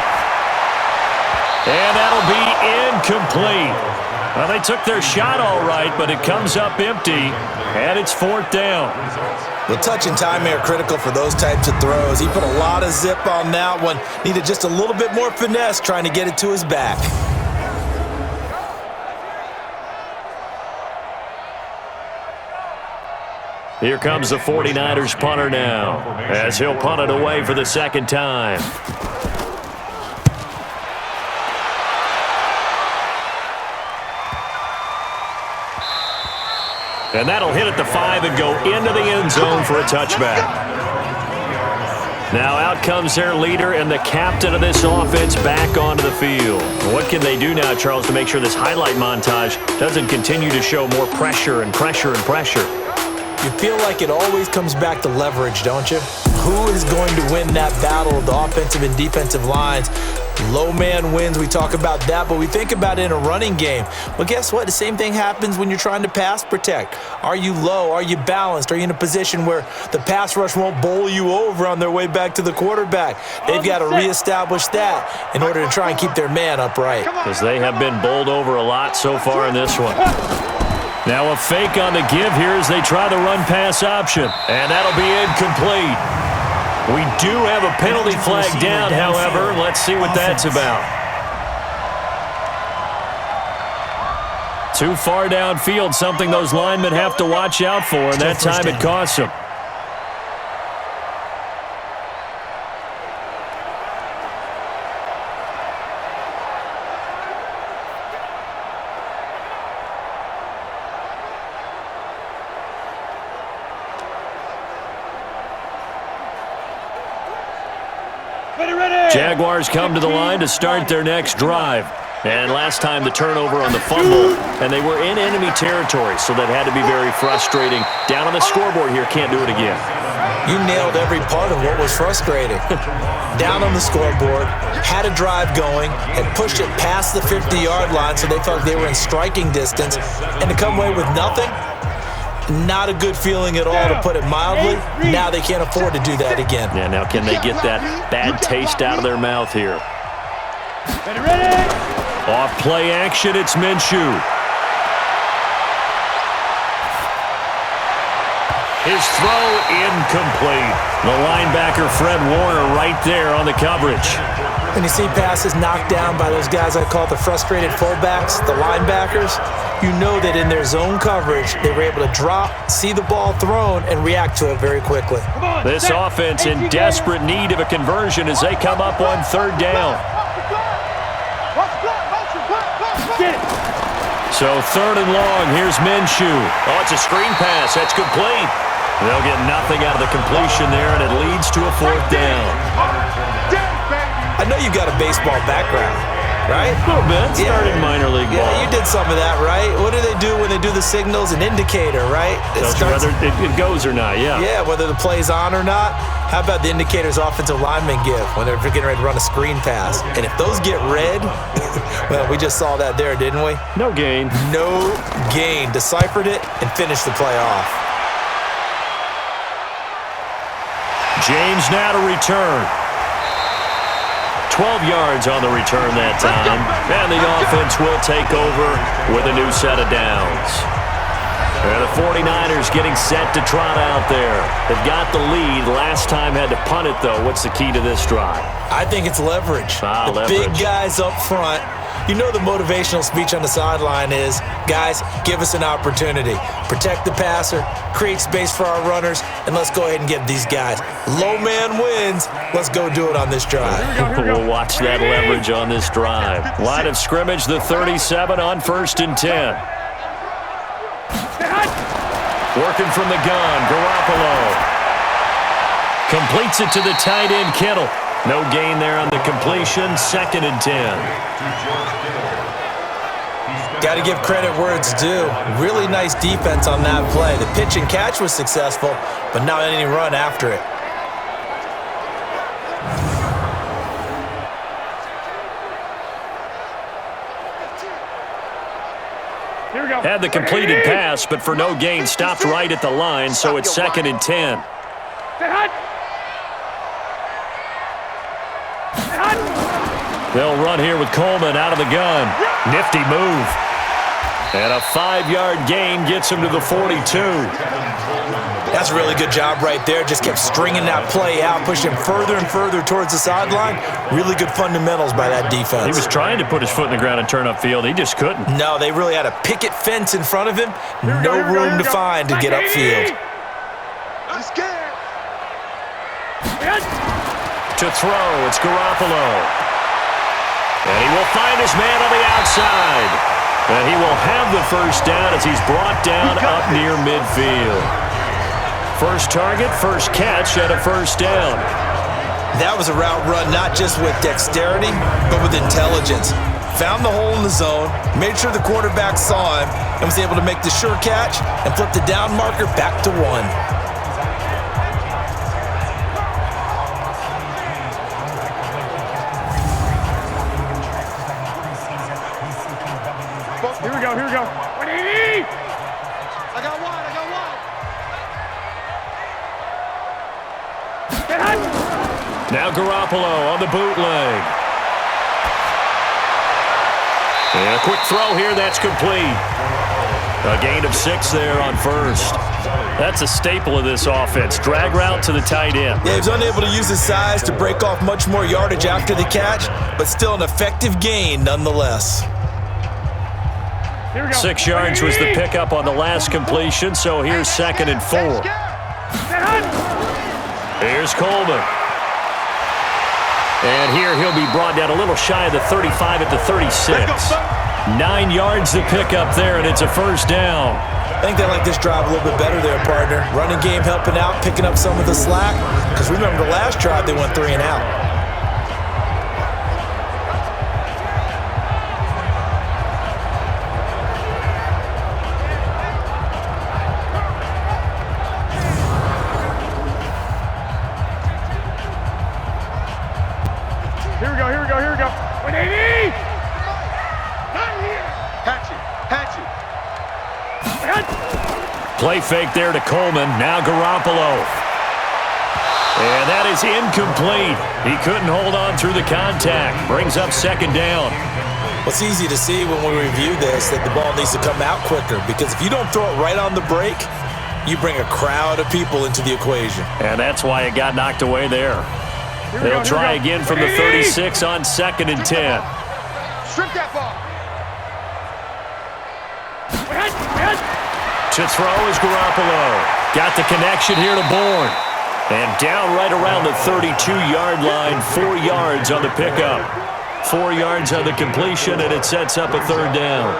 And that'll be incomplete. Well, they took their shot all right, but it comes up empty, and it's fourth down. The touch and timing are critical for those types of throws. He put a lot of zip on that one. Needed just a little bit more finesse trying to get it to his back. Here comes the 49ers punter now, as he'll punt it away for the second time. And that'll hit at the 5 and go into the end zone for a touchback. Now out comes their leader and the captain of this offense back onto the field. What can they do now, Charles, to make sure this highlight montage doesn't continue to show more pressure and pressure and pressure? You feel like it always comes back to leverage, don't you? Who is going to win that battle of the offensive and defensive lines? Low man wins. We talk about that, but we think about it in a running game. Well, guess what? The same thing happens when you're trying to pass protect. Are you low? Are you balanced? Are you in a position where the pass rush won't bowl you over on their way back to the quarterback? They've got to reestablish that in order to try and keep their man upright. Because they have been bowled over a lot so far in this one. Now a fake on the give here as they try the run-pass option. And that'll be incomplete. We do have a penalty flag down, however. Let's see what that's about. Too far downfield, something those linemen have to watch out for, and that time it costs them. Jaguars come to the line to start their next drive. And last time the turnover on the fumble, and they were in enemy territory, so that had to be very frustrating. Down on the scoreboard here, can't do it again. You nailed every part of what was frustrating. Down on the scoreboard, had a drive going, had pushed it past the 50-yard line, so they felt they were in striking distance, and to come away with nothing, not a good feeling at all, to put it mildly. Now they can't afford to do that again. Yeah, now can they get that bad taste out of their mouth here? Off play action, it's Minshew. His throw incomplete. The linebacker, Fred Warner, right there on the coverage. When you see passes knocked down by those guys I call the frustrated fullbacks, the linebackers, you know that in their zone coverage, they were able to drop, see the ball thrown, and react to it very quickly. This offense in desperate need of a conversion as they come up on third down. So third and long, here's Minshew. Oh, it's a screen pass. That's complete. They'll get nothing out of the completion there, and it leads to a fourth down. I know you've got a baseball background, right? A little bit. Started minor league ball. Yeah, you did some of that, right? What do they do when they do the signals? An indicator, right? Whether it goes or not, yeah. Yeah, whether the play's on or not. How about the indicators offensive linemen give when they're getting ready to run a screen pass? And if those get red, well, we just saw that there, didn't we? No gain. No gain. Deciphered it and finished the play off. James now to return. 12 yards on the return that time. And the offense will take over with a new set of downs. And the 49ers getting set to trot out there. They've got the lead. Last time had to punt it, though. What's the key to this drive? I think it's leverage. The big guys up front. You know the motivational speech on the sideline is, guys, give us an opportunity. Protect the passer, create space for our runners, and let's go ahead and give these guys. Low man wins. Let's go do it on this drive. We'll watch that leverage on this drive. Line of scrimmage, the 37 on 1st and 10. Working from the gun, Garoppolo. Completes it to the tight end, Kittle. No gain there on the completion, 2nd and 10. Got to give credit where it's due. Really nice defense on that play. The pitch and catch was successful, but not any run after it. Here we go. Had the completed pass, but for no gain, stopped right at the line, so it's 2nd and 10. They'll run here with Coleman out of the gun. Nifty move. And a 5-yard gain gets him to the 42. That's a really good job right there. Just kept stringing that play out, pushing him further and further towards the sideline. Really good fundamentals by that defense. He was trying to put his foot in the ground and turn upfield. He just couldn't. No, they really had a picket fence in front of him. No room to find to get upfield. I'm scared. To throw, it's Garoppolo. And he will find his man on the outside. And he will have the first down as he's brought down up near midfield. First target, first catch, and a first down. That was a route run not just with dexterity, but with intelligence. Found the hole in the zone, made sure the quarterback saw him, and was able to make the sure catch and flip the down marker back to 1. Here we go. 180! I got one. Now Garoppolo on the bootleg. And a quick throw here, that's complete. A gain of 6 there on first. That's a staple of this offense. Drag route to the tight end. Yeah, he was unable to use his size to break off much more yardage after the catch, but still an effective gain nonetheless. 6 yards was the pickup on the last completion, so here's 2nd and 4. Here's Coleman. And here he'll be brought down a little shy of the 35 at the 36. 9 yards to pick up there, and it's a first down. I think they like this drive a little bit better there, partner. Running game helping out, picking up some of the slack. Because remember the last drive, they went 3 and out. Here we go. 180! Patch it. Play fake there to Coleman. Now Garoppolo. And that is incomplete. He couldn't hold on through the contact. Brings up 2nd down. Well, it's easy to see when we review this that the ball needs to come out quicker, because if you don't throw it right on the break, you bring a crowd of people into the equation. And that's why it got knocked away there. They'll try again from the 36 on 2nd and 10. Strip that ball. To throw is Garoppolo. Got the connection here to Bourne. And down right around the 32-yard line, 4 yards on the pickup. 4 yards on the completion, and it sets up a 3rd down.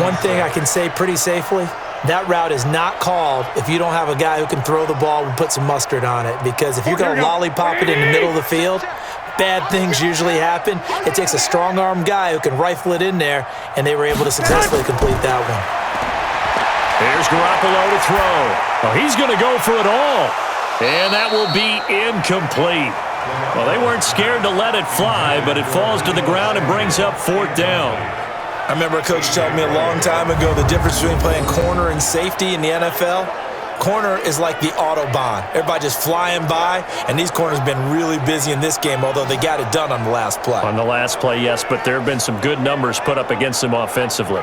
One thing I can say pretty safely, that route is not called if you don't have a guy who can throw the ball and put some mustard on it. Because if you're going to lollipop it in the middle of the field, bad things usually happen. It takes a strong-arm guy who can rifle it in there, and they were able to successfully complete that one. Here's Garoppolo to throw. Oh, he's going to go for it all. And that will be incomplete. Well, they weren't scared to let it fly, but it falls to the ground and brings up 4th down. I remember a coach telling me a long time ago the difference between playing corner and safety in the NFL. Corner is like the Autobahn. Everybody just flying by, and these corners have been really busy in this game, although they got it done on the last play. On the last play, yes, but there have been some good numbers put up against them offensively.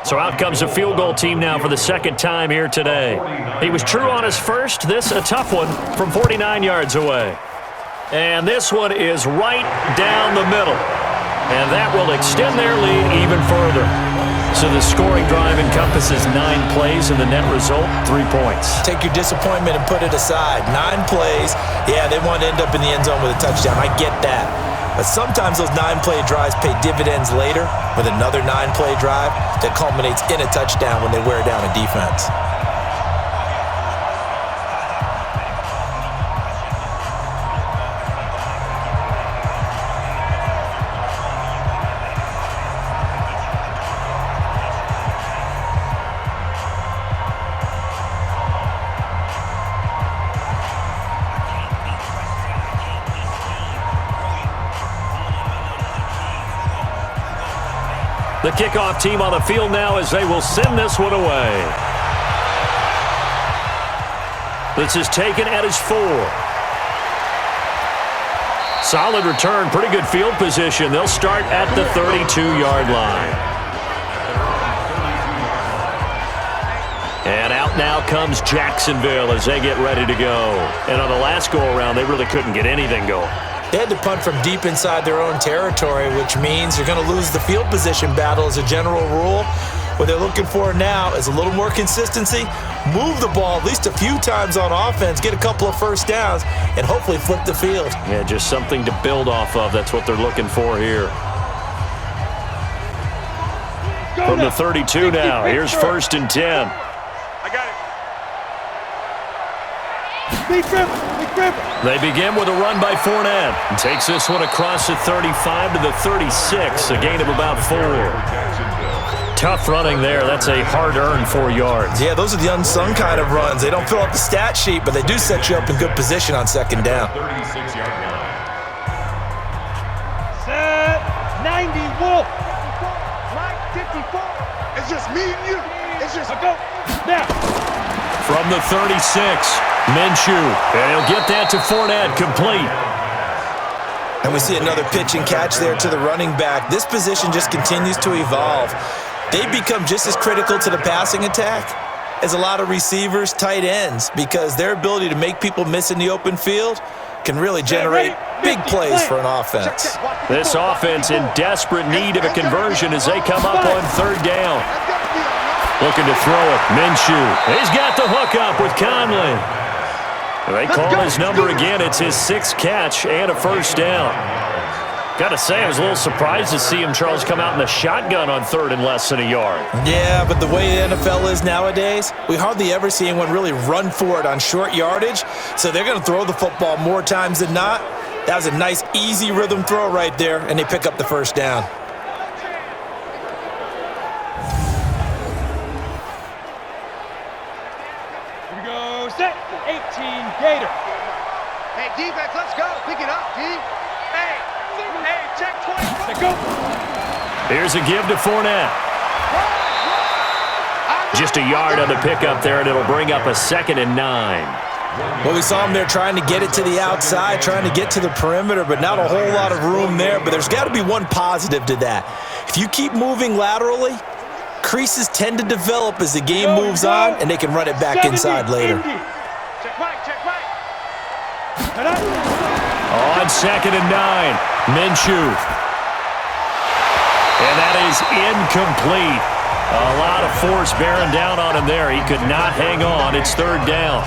So out comes a field goal team now for the second time here today. He was true on his first. This a tough one from 49 yards away. And this one is right down the middle. And that will extend their lead even further. So the scoring drive encompasses 9 plays, and the net result, 3 points. Take your disappointment and put it aside. 9 plays. Yeah, they want to end up in the end zone with a touchdown. I get that. But sometimes those 9-play drives pay dividends later with another 9-play drive that culminates in a touchdown when they wear down a defense. The kickoff team on the field now as they will send this one away. This is taken at his 4. Solid return, pretty good field position. They'll start at the 32-yard line. And out now comes Jacksonville as they get ready to go. And on the last go-around, they really couldn't get anything going. They had to punt from deep inside their own territory, which means you're going to lose the field position battle as a general rule. What they're looking for now is a little more consistency, move the ball at least a few times on offense, get a couple of first downs, and hopefully flip the field. Yeah, just something to build off of. That's what they're looking for here. From the 32 now, here's 1st and 10. I got it. Big dribble. They begin with a run by Fournette. And takes this one across the 35 to the 36, a gain of about 4. Tough running there. That's a hard-earned 4 yards. Yeah, those are the unsung kind of runs. They don't fill up the stat sheet, but they do set you up in good position on 2nd down. 36-yard line. Set. 90, Wolf. Mike, 54. It's just me and you. It's just a go. Now. From the 36, Minshew. And he'll get that to Fournette, complete. And we see another pitch and catch there to the running back. This position just continues to evolve. They become just as critical to the passing attack as a lot of receivers, tight ends, because their ability to make people miss in the open field can really generate big plays for an offense. This offense in desperate need of a conversion as they come up on 3rd down. Looking to throw it, Minshew. He's got the hook up with Conley. They call his number again. It's his 6th catch and a first down. Got to say, I was a little surprised to see him, Charles, come out in the shotgun on 3rd and less than a yard. Yeah, but the way the NFL is nowadays, we hardly ever see anyone really run for it on short yardage, so they're going to throw the football more times than not. That was a nice, easy rhythm throw right there, and they pick up the first down. Here we go. Set. 18, Gator. Hey, defense, let's go. Pick it up, D. Hey, check 20. Let's go. Here's a give to Fournette. Just a yard on the pickup there, and it'll bring up a 2nd and 9. Well, we saw him there trying to get it to the outside, trying to get to the perimeter, but not a whole lot of room there. But there's got to be one positive to that. If you keep moving laterally, creases tend to develop as the game moves on, and they can run it back inside later. On 2nd and 9, Minshew. And that is incomplete. A lot of force bearing down on him there. He could not hang on. It's 3rd down.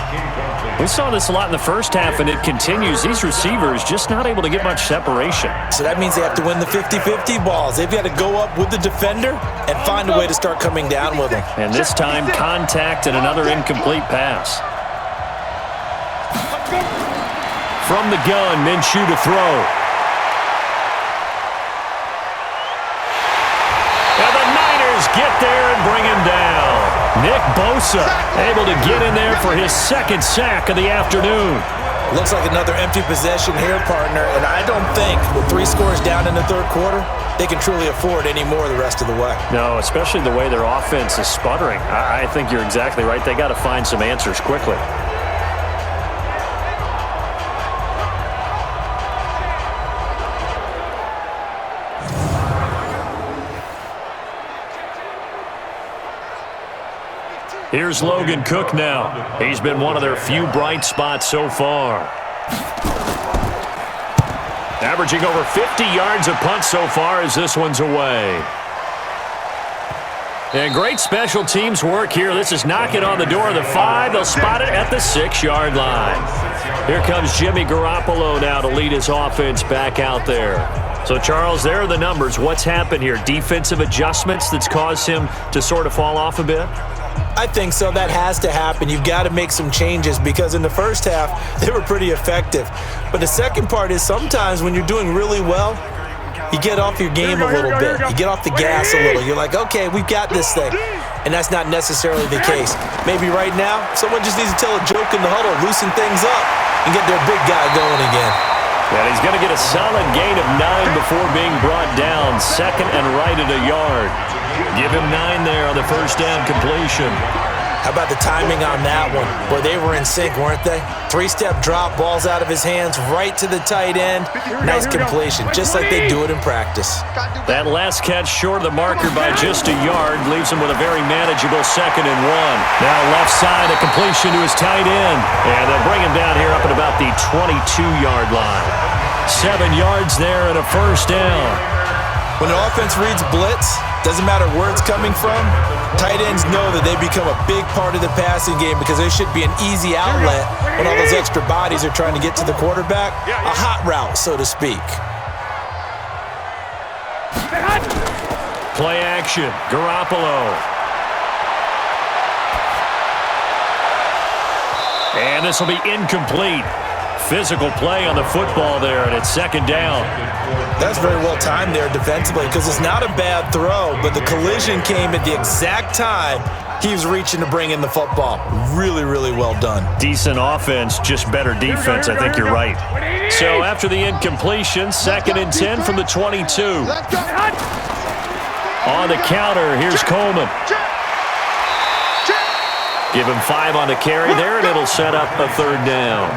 We saw this a lot in the first half, and it continues. These receivers just not able to get much separation. So that means they have to win the 50-50 balls. They've got to go up with the defender and find a way to start coming down with him. And this time, contact and another incomplete pass. From the gun, Minshew to throw. And the Niners get there and bring him down. Nick Bosa able to get in there for his 2nd sack of the afternoon. Looks like another empty possession here, partner, and I don't think with 3 scores down in the 3rd quarter, they can truly afford any more the rest of the way. No, especially the way their offense is sputtering. I think you're exactly right. They got to find some answers quickly. Here's Logan Cook now. He's been one of their few bright spots so far. Averaging over 50 yards a punt so far as this one's away. And great special teams work here. This is knocking on the door of the 5. They'll spot it at the 6-yard line. Here comes Jimmy Garoppolo now to lead his offense back out there. So, Charles, there are the numbers. What's happened here? Defensive adjustments that's caused him to sort of fall off a bit? I think so. That has to happen. You've got to make some changes because in the first half, they were pretty effective. But the second part is sometimes when you're doing really well, you get off your game a little bit. You get off the gas a little. You're like, okay, we've got this thing. And that's not necessarily the case. Maybe right now, someone just needs to tell a joke in the huddle, loosen things up, and get their big guy going again. And he's going to get a solid gain of 9 before being brought down. Second and right at a yard. Give him 9 there on the first down completion. How about the timing on that one? Boy, they were in sync, weren't they? 3-step drop, balls out of his hands, right to the tight end. Nice completion, just like they do it in practice. That last catch short of the marker by just a yard leaves him with a very manageable 2nd and 1. Now left side, a completion to his tight end. And they'll bring him down here up at about the 22-yard line. 7 yards there and a first down. When an offense reads blitz, doesn't matter where it's coming from, tight ends know that they become a big part of the passing game because there should be an easy outlet when all those extra bodies are trying to get to the quarterback. A hot route, so to speak. Play action, Garoppolo. And this will be incomplete. Physical play on the football there, and it's 2nd down. That's very well timed there defensively because it's not a bad throw, but the collision came at the exact time he was reaching to bring in the football. Really, really well done. Decent offense, just better defense. I think you're right. So after the incompletion, 2nd and 10 from the 22. On the counter, here's Coleman. Give him 5 on the carry there, and it'll set up a 3rd down.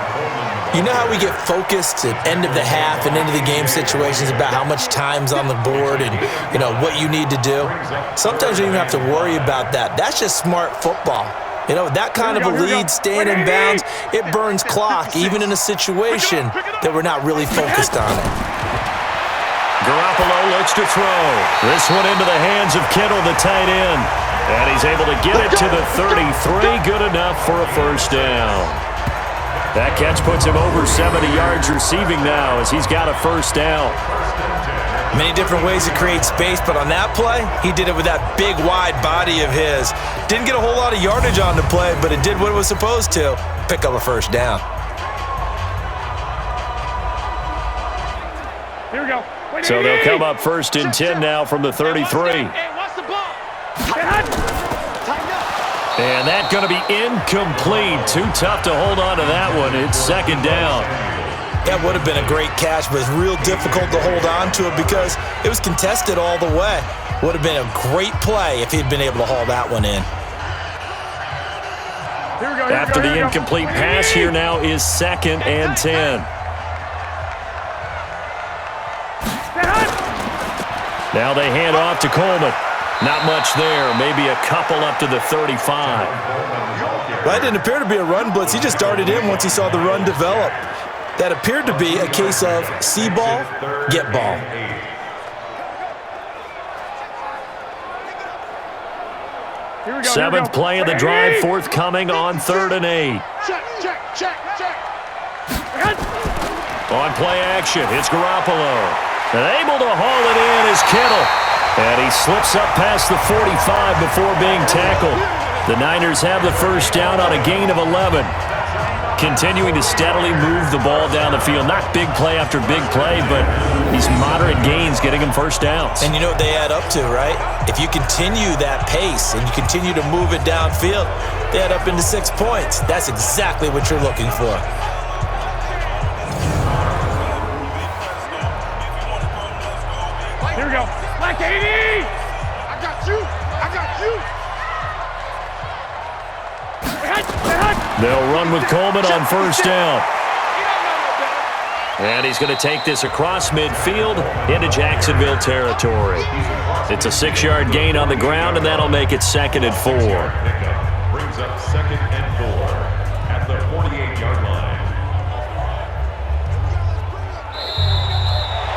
You know how we get focused at end of the half and into the game situations about how much time's on the board and, you know, what you need to do? Sometimes you don't even have to worry about that. That's just smart football. You know, that kind of a lead, staying in bounds, it burns clock, even in a situation that we're not really focused on it. Garoppolo looks to throw. This one into the hands of Kittle, the tight end. And he's able to get it to the 33. Good enough for a first down. That catch puts him over 70 yards receiving now as he's got a first down. Many different ways to create space, but on that play, he did it with that big, wide body of his. Didn't get a whole lot of yardage on the play, but it did what it was supposed to, pick up a first down. Here we go. So they'll come up 1st and 10 now from the 33. And that's going to be incomplete. Too tough to hold on to that one. It's 2nd down. That would have been a great catch, but it's real difficult to hold on to it because it was contested all the way. Would have been a great play if he'd been able to haul that one in. After the incomplete pass, here now is 2nd and 10. Now they hand off to Coleman. Not much there. Maybe a couple up to the 35. That didn't appear to be a run blitz. He just darted in once he saw the run develop. That appeared to be a case of see ball, get ball. Seventh play of the drive forthcoming on 3rd and 8. On play action, it's Garoppolo. And able to haul it in is Kittle. And he slips up past the 45 before being tackled. The Niners have the first down on a gain of 11. Continuing to steadily move the ball down the field. Not big play after big play, but these moderate gains getting them first downs. And you know what they add up to, right? If you continue that pace and you continue to move it downfield, they add up into 6 points. That's exactly what you're looking for. Here we go. on, Katie! I got you! I got you! They'll run with Coleman on first down. And he's going to take this across midfield into Jacksonville territory. It's a 6-yard gain on the ground, and that'll make it 2nd and 4. Brings up 2nd and 4 at the 48-yard line.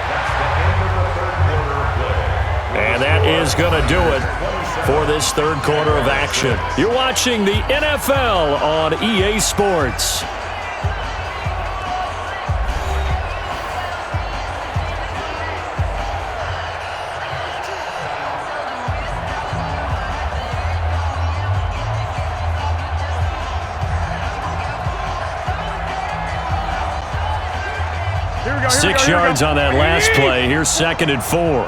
That's the end of the third quarter of play. And that is going to do it for this third quarter of action. You're watching the NFL on EA Sports. Here we go, 6 yards on that last play. Here's 2nd and 4.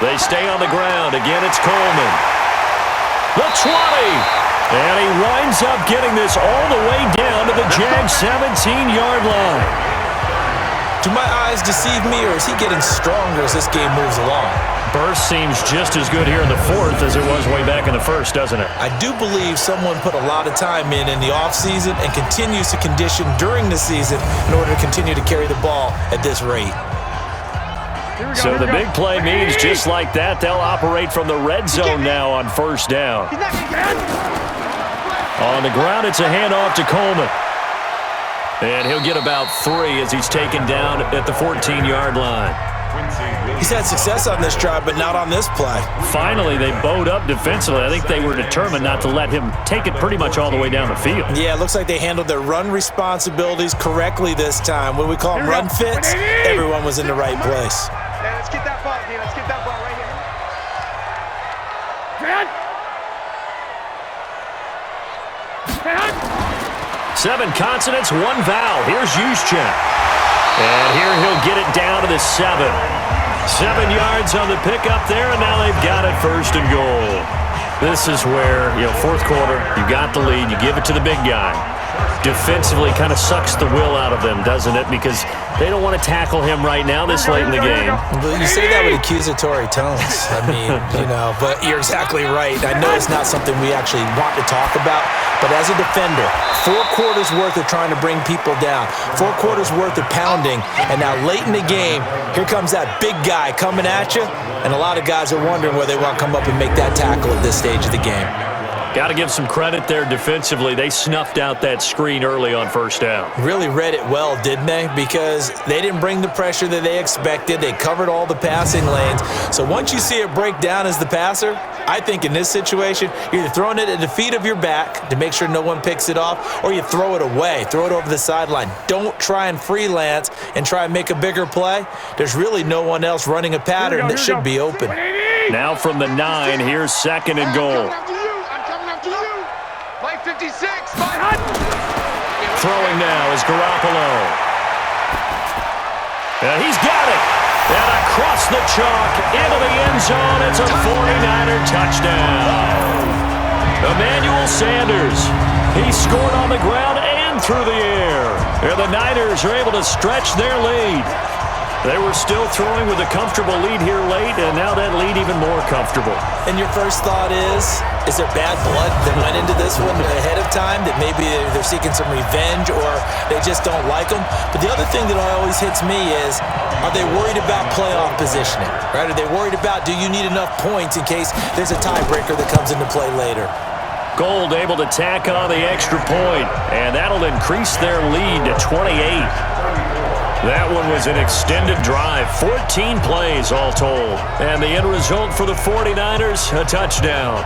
They stay on the ground. Again, it's Coleman. The 20. And he winds up getting this all the way down to the Jags 17-yard line. Do my eyes deceive me, or is he getting stronger as this game moves along? Burst seems just as good here in the fourth as it was way back in the first, doesn't it? I do believe someone put a lot of time in the offseason and continues to condition during the season in order to continue to carry the ball at this rate. So the big play means just like that, they'll operate from the red zone now on first down. On the ground, it's a handoff to Coleman. And he'll get about 3 as he's taken down at the 14-yard line. He's had success on this drive, but not on this play. Finally, they bowed up defensively. I think they were determined not to let him take it pretty much all the way down the field. Yeah, it looks like they handled their run responsibilities correctly this time. When we call them run fits, everyone was in the right place. Hey, let's get that ball, D. Let's get that ball right here. 7 consonants, 1 vowel. Here's Juszczyk. And here he'll get it down to the 7. 7 yards on the pickup there, and now they've got it 1st and goal. This is where, fourth quarter, you got the lead, you give it to the big guy. Defensively kind of sucks the will out of them, doesn't it? Because they don't want to tackle him right now this late in the game. Well, you say that with accusatory tones. I mean, but you're exactly right. I know it's not something we actually want to talk about, but as a defender, 4 quarters worth of trying to bring people down, 4 quarters worth of pounding, and now late in the game, here comes that big guy coming at you, and a lot of guys are wondering whether they want to come up and make that tackle at this stage of the game. Got to give some credit there defensively. They snuffed out that screen early on first down. Really read it well, didn't they? Because they didn't bring the pressure that they expected. They covered all the passing lanes. So once you see it break down as the passer, I think in this situation, you're either throwing it at the feet of your back to make sure no one picks it off, or you throw it away, throw it over the sideline. Don't try and freelance and try and make a bigger play. There's really no one else running a pattern that should be open. Now from the 9, here's 2nd and goal. 56. Throwing now is Garoppolo. And he's got it. And across the chalk into the end zone. It's a 49er touchdown. Emmanuel Sanders. He scored on the ground and through the air. And the Niners are able to stretch their lead. They were still throwing with a comfortable lead here late, and now that lead even more comfortable. And your first thought is there bad blood that went into this one ahead of time, that maybe they're seeking some revenge or they just don't like them? But the other thing that always hits me is, are they worried about playoff positioning? Right? Are they worried about, do you need enough points in case there's a tiebreaker that comes into play later? Gold able to tack on the extra point, and that'll increase their lead to 28. That one was an extended drive, 14 plays all told. And the end result for the 49ers, a touchdown.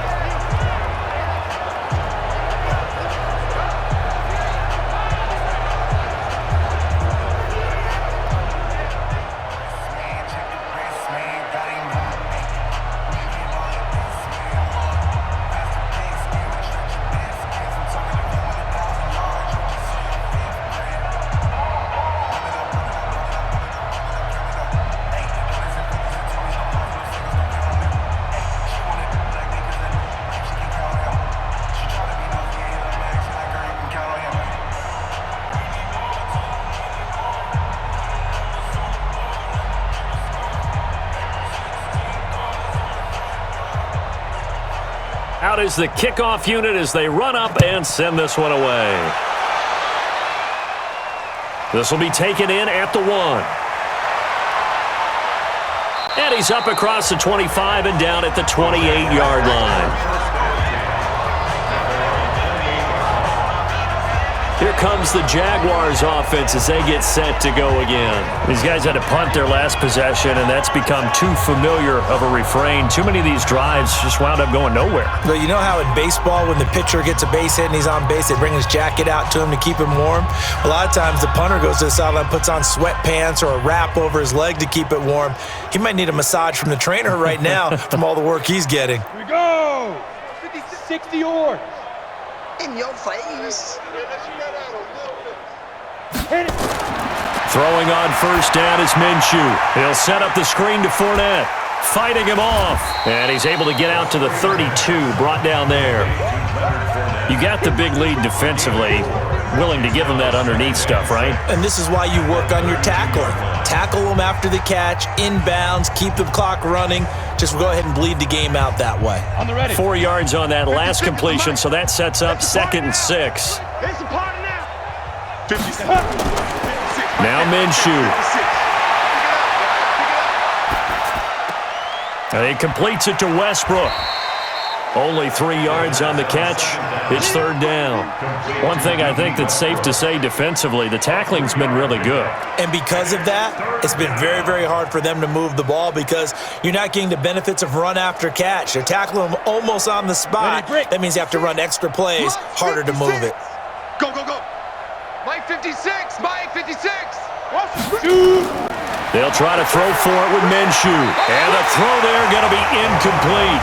Out is the kickoff unit as they run up and send this one away. This will be taken in at the 1. And he's up across the 25 and down at the 28-yard line. Here comes the Jaguars offense as they get set to go again. These guys had to punt their last possession, and that's become too familiar of a refrain. Too many of these drives just wound up going nowhere. But you know how in baseball, when the pitcher gets a base hit and he's on base, they bring his jacket out to him to keep him warm? A lot of times the punter goes to the sideline, puts on sweatpants or a wrap over his leg to keep it warm. He might need a massage from the trainer right now from all the work he's getting. Here we go. 60 yards. In your face. Hit it. Throwing on first down is Minshew. He'll set up the screen to Fournette. Fighting him off. And he's able to get out to the 32, brought down there. You got the big lead defensively. Willing to give him that underneath stuff, right? And this is why you work on your tackling. Tackle them after the catch, inbounds, keep the clock running. Just go ahead and bleed the game out that way. On the ready. 4 yards on that last completion, so that sets up 2nd and 6. It's a party now. Now Minshew. And he completes it to Westbrook. Only 3 yards on the catch. It's 3rd down. One thing I think that's safe to say defensively, the tackling's been really good. And because of that, it's been very, very hard for them to move the ball because you're not getting the benefits of run after catch. They're tackling them almost on the spot. That means you have to run extra plays, harder to move it. Go, go, go. Mike 56, Mike 56. They'll try to throw for it with Minshew. And the throw there going to be incomplete.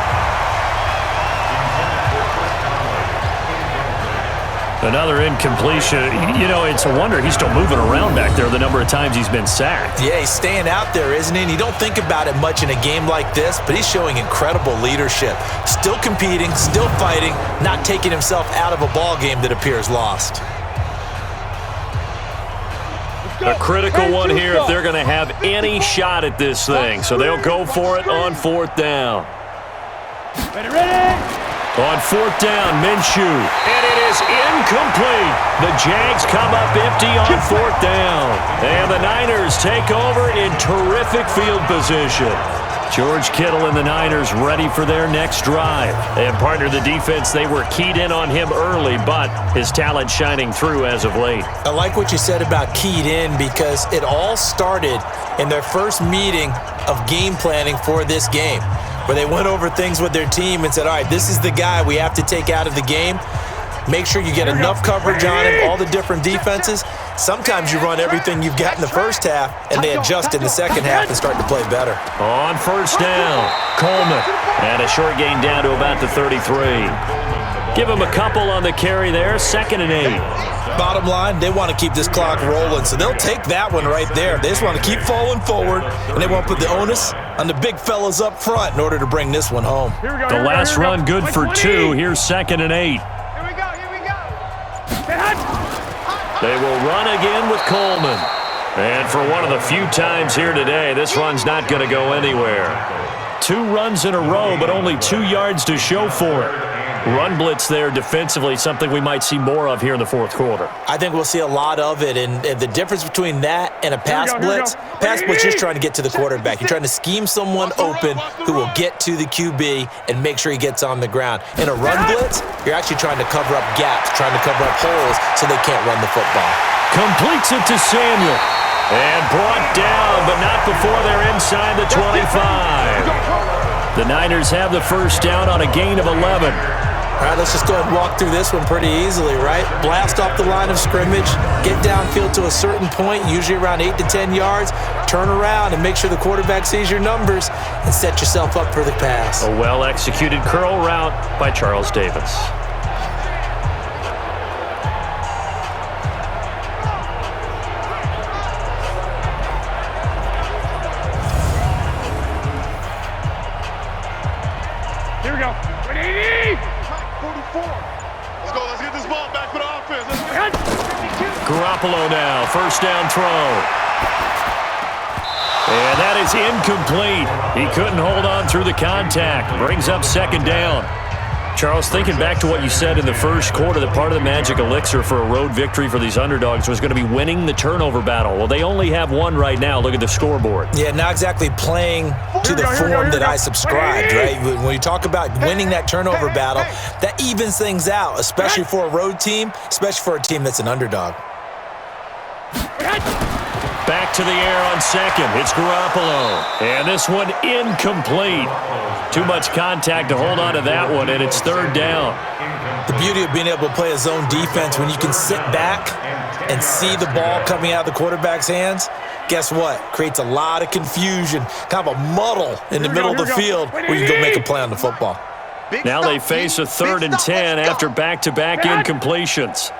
Another incompletion. You know, it's a wonder he's still moving around back there the number of times he's been sacked. Yeah, he's staying out there, isn't he? And you don't think about it much in a game like this, but he's showing incredible leadership. Still competing, still fighting, not taking himself out of a ball game that appears lost. A critical one here if they're going to have any shot at this thing. So they'll go for it on 4th down. Ready. On 4th down, Minshew. And it is incomplete. The Jags come up empty on 4th down. And the Niners take over in terrific field position. George Kittle and the Niners ready for their next drive. And partner the defense, they were keyed in on him early, but his talent shining through as of late. I like what you said about keyed in because it all started in their first meeting of game planning for this game, where they went over things with their team and said, all right, this is the guy we have to take out of the game. Make sure you get enough coverage on him, all the different defenses. Sometimes you run everything you've got in the first half, and they adjust in the second half and start to play better. On 1st down, Coleman. And a short gain down to about the 33. Give him a couple on the carry there, 2nd and 8. Bottom line, they want to keep this clock rolling, so they'll take that one right there. They just want to keep falling forward, and they won't put the onus on the big fellas up front in order to bring this one home. The last run good for 2. Here's 2nd and 8. They will run again with Coleman. And for one of the few times here today, this run's not going to go anywhere. 2 runs in a row, but only 2 yards to show for it. Run blitz there defensively, something we might see more of here in the 4th quarter. I think we'll see a lot of it, and the difference between that and a pass blitz is trying to get to the quarterback. You're trying to scheme someone open who will get to the QB and make sure he gets on the ground. In a run blitz, you're actually trying to cover up gaps, trying to cover up holes so they can't run the football. Completes it to Samuel. And brought down, but not before they're inside the 25. The Niners have the 1st down on a gain of 11. All right, let's just go ahead and walk through this one pretty easily, right? Blast off the line of scrimmage, get downfield to a certain point, usually around 8 to 10 yards, turn around and make sure the quarterback sees your numbers and set yourself up for the pass. A well-executed curl route by Charles Davis. Here we go. 180. 44. Let's get this ball back for the offense. Garoppolo now, 1st down throw. And that is incomplete. He couldn't hold on through the contact. Brings up 2nd down. Charles, thinking back to what you said in the first quarter, that part of the magic elixir for a road victory for these underdogs was going to be winning the turnover battle. Well, they only have one right now. Look at the scoreboard. Yeah, not exactly playing to the form that I subscribed, right? When you talk about winning that turnover battle, that evens things out, especially for a road team, especially for a team that's an underdog. Back to the air on second. It's Garoppolo. And this one incomplete. Too much contact to hold on to that one, and it's third down. The beauty of being able to play a zone defense, when you can sit back and see the ball coming out of the quarterback's hands, guess what? Creates a lot of confusion, kind of a muddle in the middle of the field where you go make a play on the football. Now they face a 3rd and 10 after back-to-back incompletions.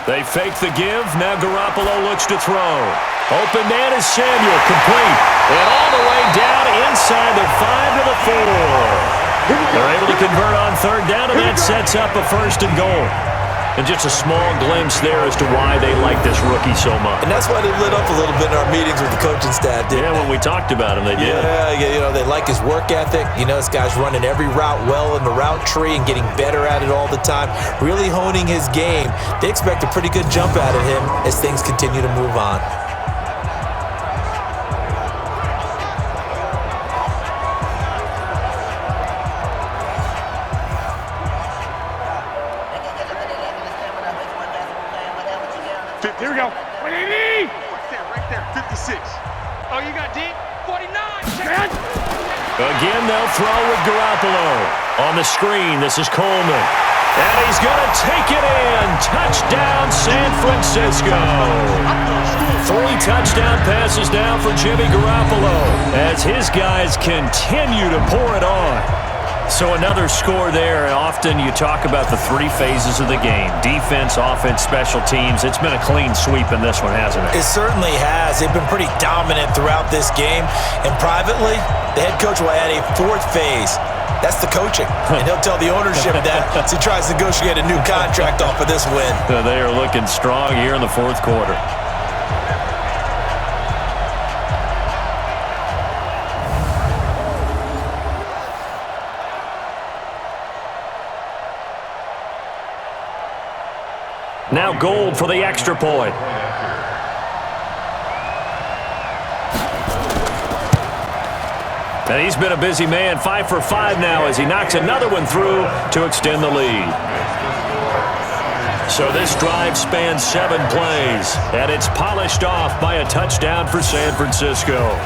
They fake the give. Now Garoppolo looks to throw. Open man is Samuel, complete. And all the way down inside the 5 to the 4. They're able to convert on third down, and that sets up a 1st and goal. And just a small glimpse there as to why they like this rookie so much. And that's why they lit up a little bit in our meetings with the coaching staff, didn't they? Yeah, when we talked about him, they did. Yeah, they like his work ethic. This guy's running every route well in the route tree and getting better at it all the time, really honing his game. They expect a pretty good jump out of him as things continue to move on. Here we go. Right there, 56. Oh, you got deep? 49. Again, they'll throw with Garoppolo. On the screen, this is Coleman. And he's going to take it in. Touchdown, San Francisco. 3 touchdown passes now for Jimmy Garoppolo as his guys continue to pour it on. So another score there. Often you talk about the 3 phases of the game: defense, offense, special teams. It's been a clean sweep in this one, hasn't it? It certainly has. They've been pretty dominant throughout this game. And privately, the head coach will add a 4th phase. That's the coaching. And he'll tell the ownership that as he tries to negotiate a new contract off of this win. They are looking strong here in the 4th quarter. Now Gold for the extra point. And he's been a busy man, 5 for 5 now as he knocks another one through to extend the lead. So this drive spans 7 plays, and it's polished off by a touchdown for San Francisco.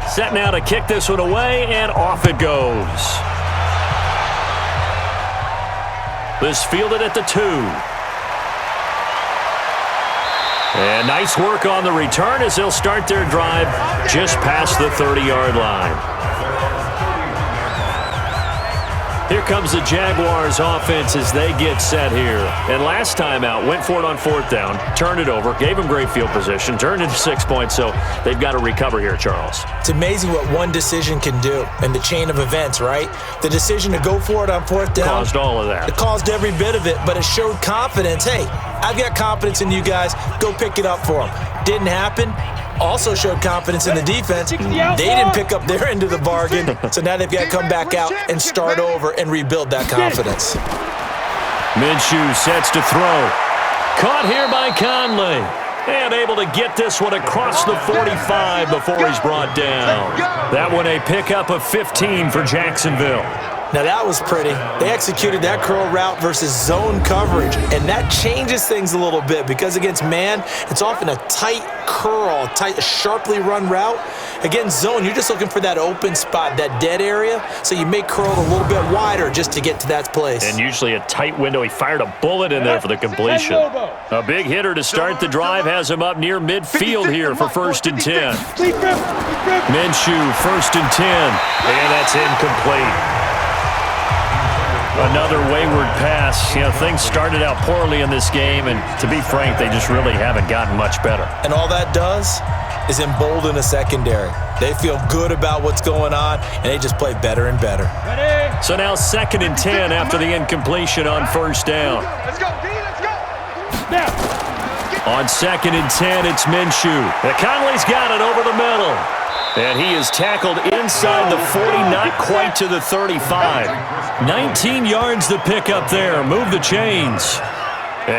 Set now to kick this one away, and off it goes. This fielded at the 2. And nice work on the return as they'll start their drive just past the 30-yard line. Here comes the Jaguars offense as they get set here. And last time out, went for it on 4th down, turned it over, gave them great field position, turned into 6 points, so they've got to recover here, Charles. It's amazing what one decision can do in the chain of events, right? The decision to go for it on 4th down. Caused all of that. It caused every bit of it, but it showed confidence. Hey, I've got confidence in you guys. Go pick it up for them. Didn't happen. Also showed confidence in the defense. They didn't pick up their end of the bargain, so now they've got to come back out and start over and rebuild that confidence. Minshew sets to throw. Caught here by Conley. And able to get this one across the 45 before he's brought down. That one a pickup of 15 for Jacksonville. Now that was pretty. They executed that curl route versus zone coverage, and that changes things a little bit because against man, it's often a tight curl, sharply run route. Against zone, you're just looking for that open spot, that dead area, so you may curl it a little bit wider just to get to that place. And usually a tight window. He fired a bullet in there for the completion. A big hitter to start the drive has him up near midfield here for 1st and 10. Minshew, 1st and 10, and that's incomplete. Another wayward pass. You know, things started out poorly in this game, and to be frank, they just really haven't gotten much better. And all that does is embolden the secondary. They feel good about what's going on, and they just play better and better. So now 2nd and 10 after the incompletion on 1st down. Let's go, D, let's go. On 2nd and 10, it's Minshew. Conley's got it over the middle. And he is tackled inside the 40, not quite to the 35. 19 yards to pick up there. Move the chains.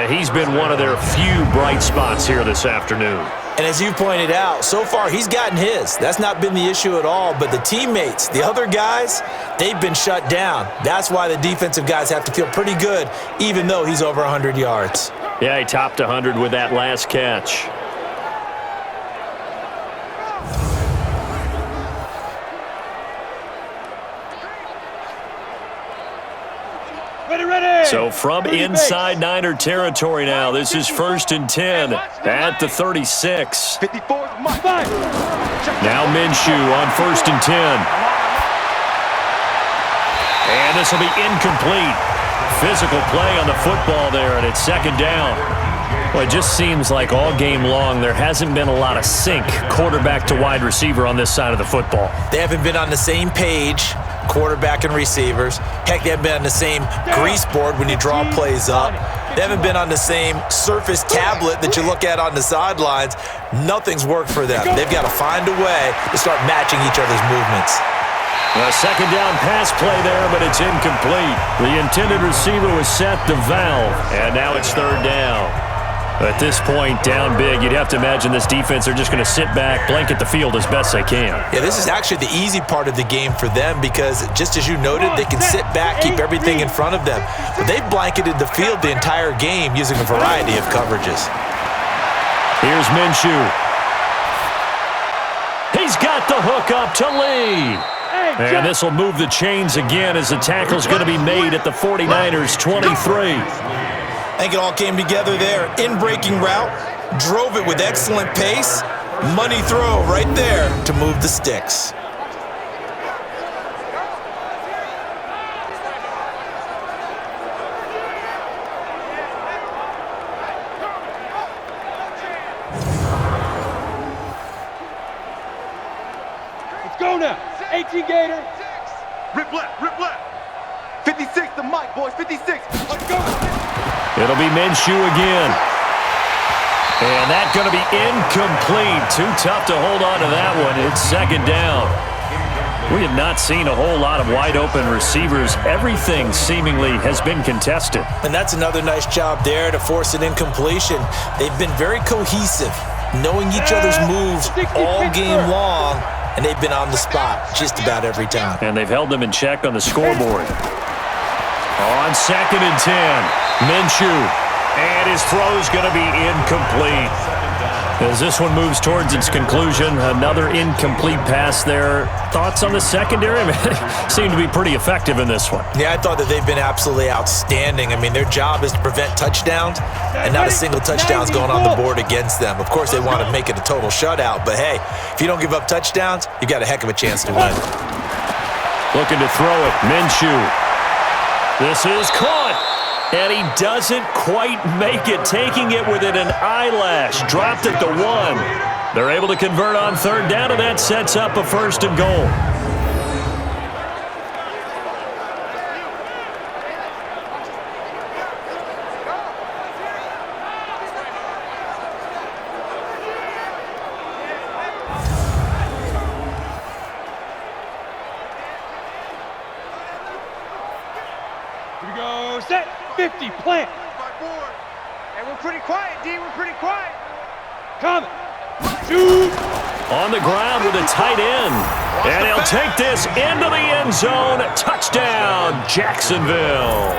He's been one of their few bright spots here this afternoon. And as you pointed out, so far he's gotten his. That's not been the issue at all. But the teammates, the other guys, they've been shut down. That's why the defensive guys have to feel pretty good, even though he's over 100 yards. Yeah, he topped 100 with that last catch. So from inside Niner territory now, this is 1st and 10 at the 36. 54, Now Minshew on 1st and 10. And this will be incomplete. Physical play on the football there, and it's 2nd down. Well, it just seems like all game long there hasn't been a lot of sync quarterback to wide receiver on this side of the football. They haven't been on the same page, quarterback and receivers. Heck, they haven't been on the same grease board when you draw plays up. They haven't been on the same surface tablet that you look at on the sidelines. Nothing's worked for them. They've got to find a way to start matching each other's movements. A 2nd down pass play there, but it's incomplete. The intended receiver was set to Valve, and now it's 3rd down. At this point, down big, you'd have to imagine this defense are just going to sit back, blanket the field as best they can. Yeah, this is actually the easy part of the game for them because, just as you noted, they can sit back, keep everything in front of them. But they've blanketed the field the entire game using a variety of coverages. Here's Minshew. He's got the hook up to Lee. And this will move the chains again as the tackle's going to be made at the 49ers' 23. I think it all came together there. In-breaking route, drove it with excellent pace. Money throw right there to move the sticks. Let's go now. 18 Gator. Rip left, rip left. 56 the mic, boys, 56. Let's go. It'll be Minshew again. And that's going to be incomplete. Too tough to hold on to that one. It's 2nd down. We have not seen a whole lot of wide-open receivers. Everything seemingly has been contested. And that's another nice job there to force an incompletion. They've been very cohesive, knowing each other's moves all game long, and they've been on the spot just about every time. And they've held them in check on the scoreboard. On 2nd and 10, Minshew. And his throw's going to be incomplete. As this one moves towards its conclusion, another incomplete pass there. Thoughts on the secondary? I mean, they seem to be pretty effective in this one. Yeah, I thought that they've been absolutely outstanding. I mean, their job is to prevent touchdowns, and not a single touchdown's going on the board against them. Of course, they want to make it a total shutout, but hey, if you don't give up touchdowns, you've got a heck of a chance to win. Looking to throw it, Minshew. This is caught. And he doesn't quite make it, taking it within an eyelash. Dropped at the 1. They're able to convert on 3rd down, and that sets up a 1st and goal. Here we go, set. 50, plant. Hey, we're pretty quiet, D. We're pretty quiet. Coming. Shoot. On the ground with a tight end. And he'll take this into the end zone. Touchdown, Jacksonville.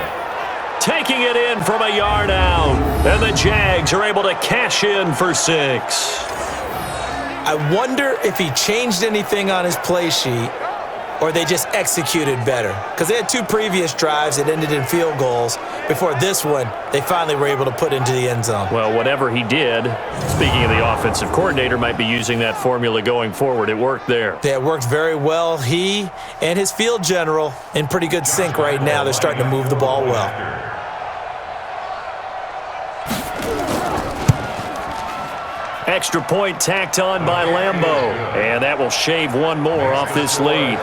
Taking it in from a yard out. And the Jags are able to cash in for 6. I wonder if he changed anything on his play sheet or they just executed better? Because they had 2 previous drives that ended in field goals. Before this one, they finally were able to put into the end zone. Well, whatever he did, speaking of the offensive coordinator, might be using that formula going forward. It worked there. Yeah, it worked very well. He and his field general in pretty good sync right now. They're starting to move the ball well. Extra point tacked on by Lambeau, and that will shave one more off this lead.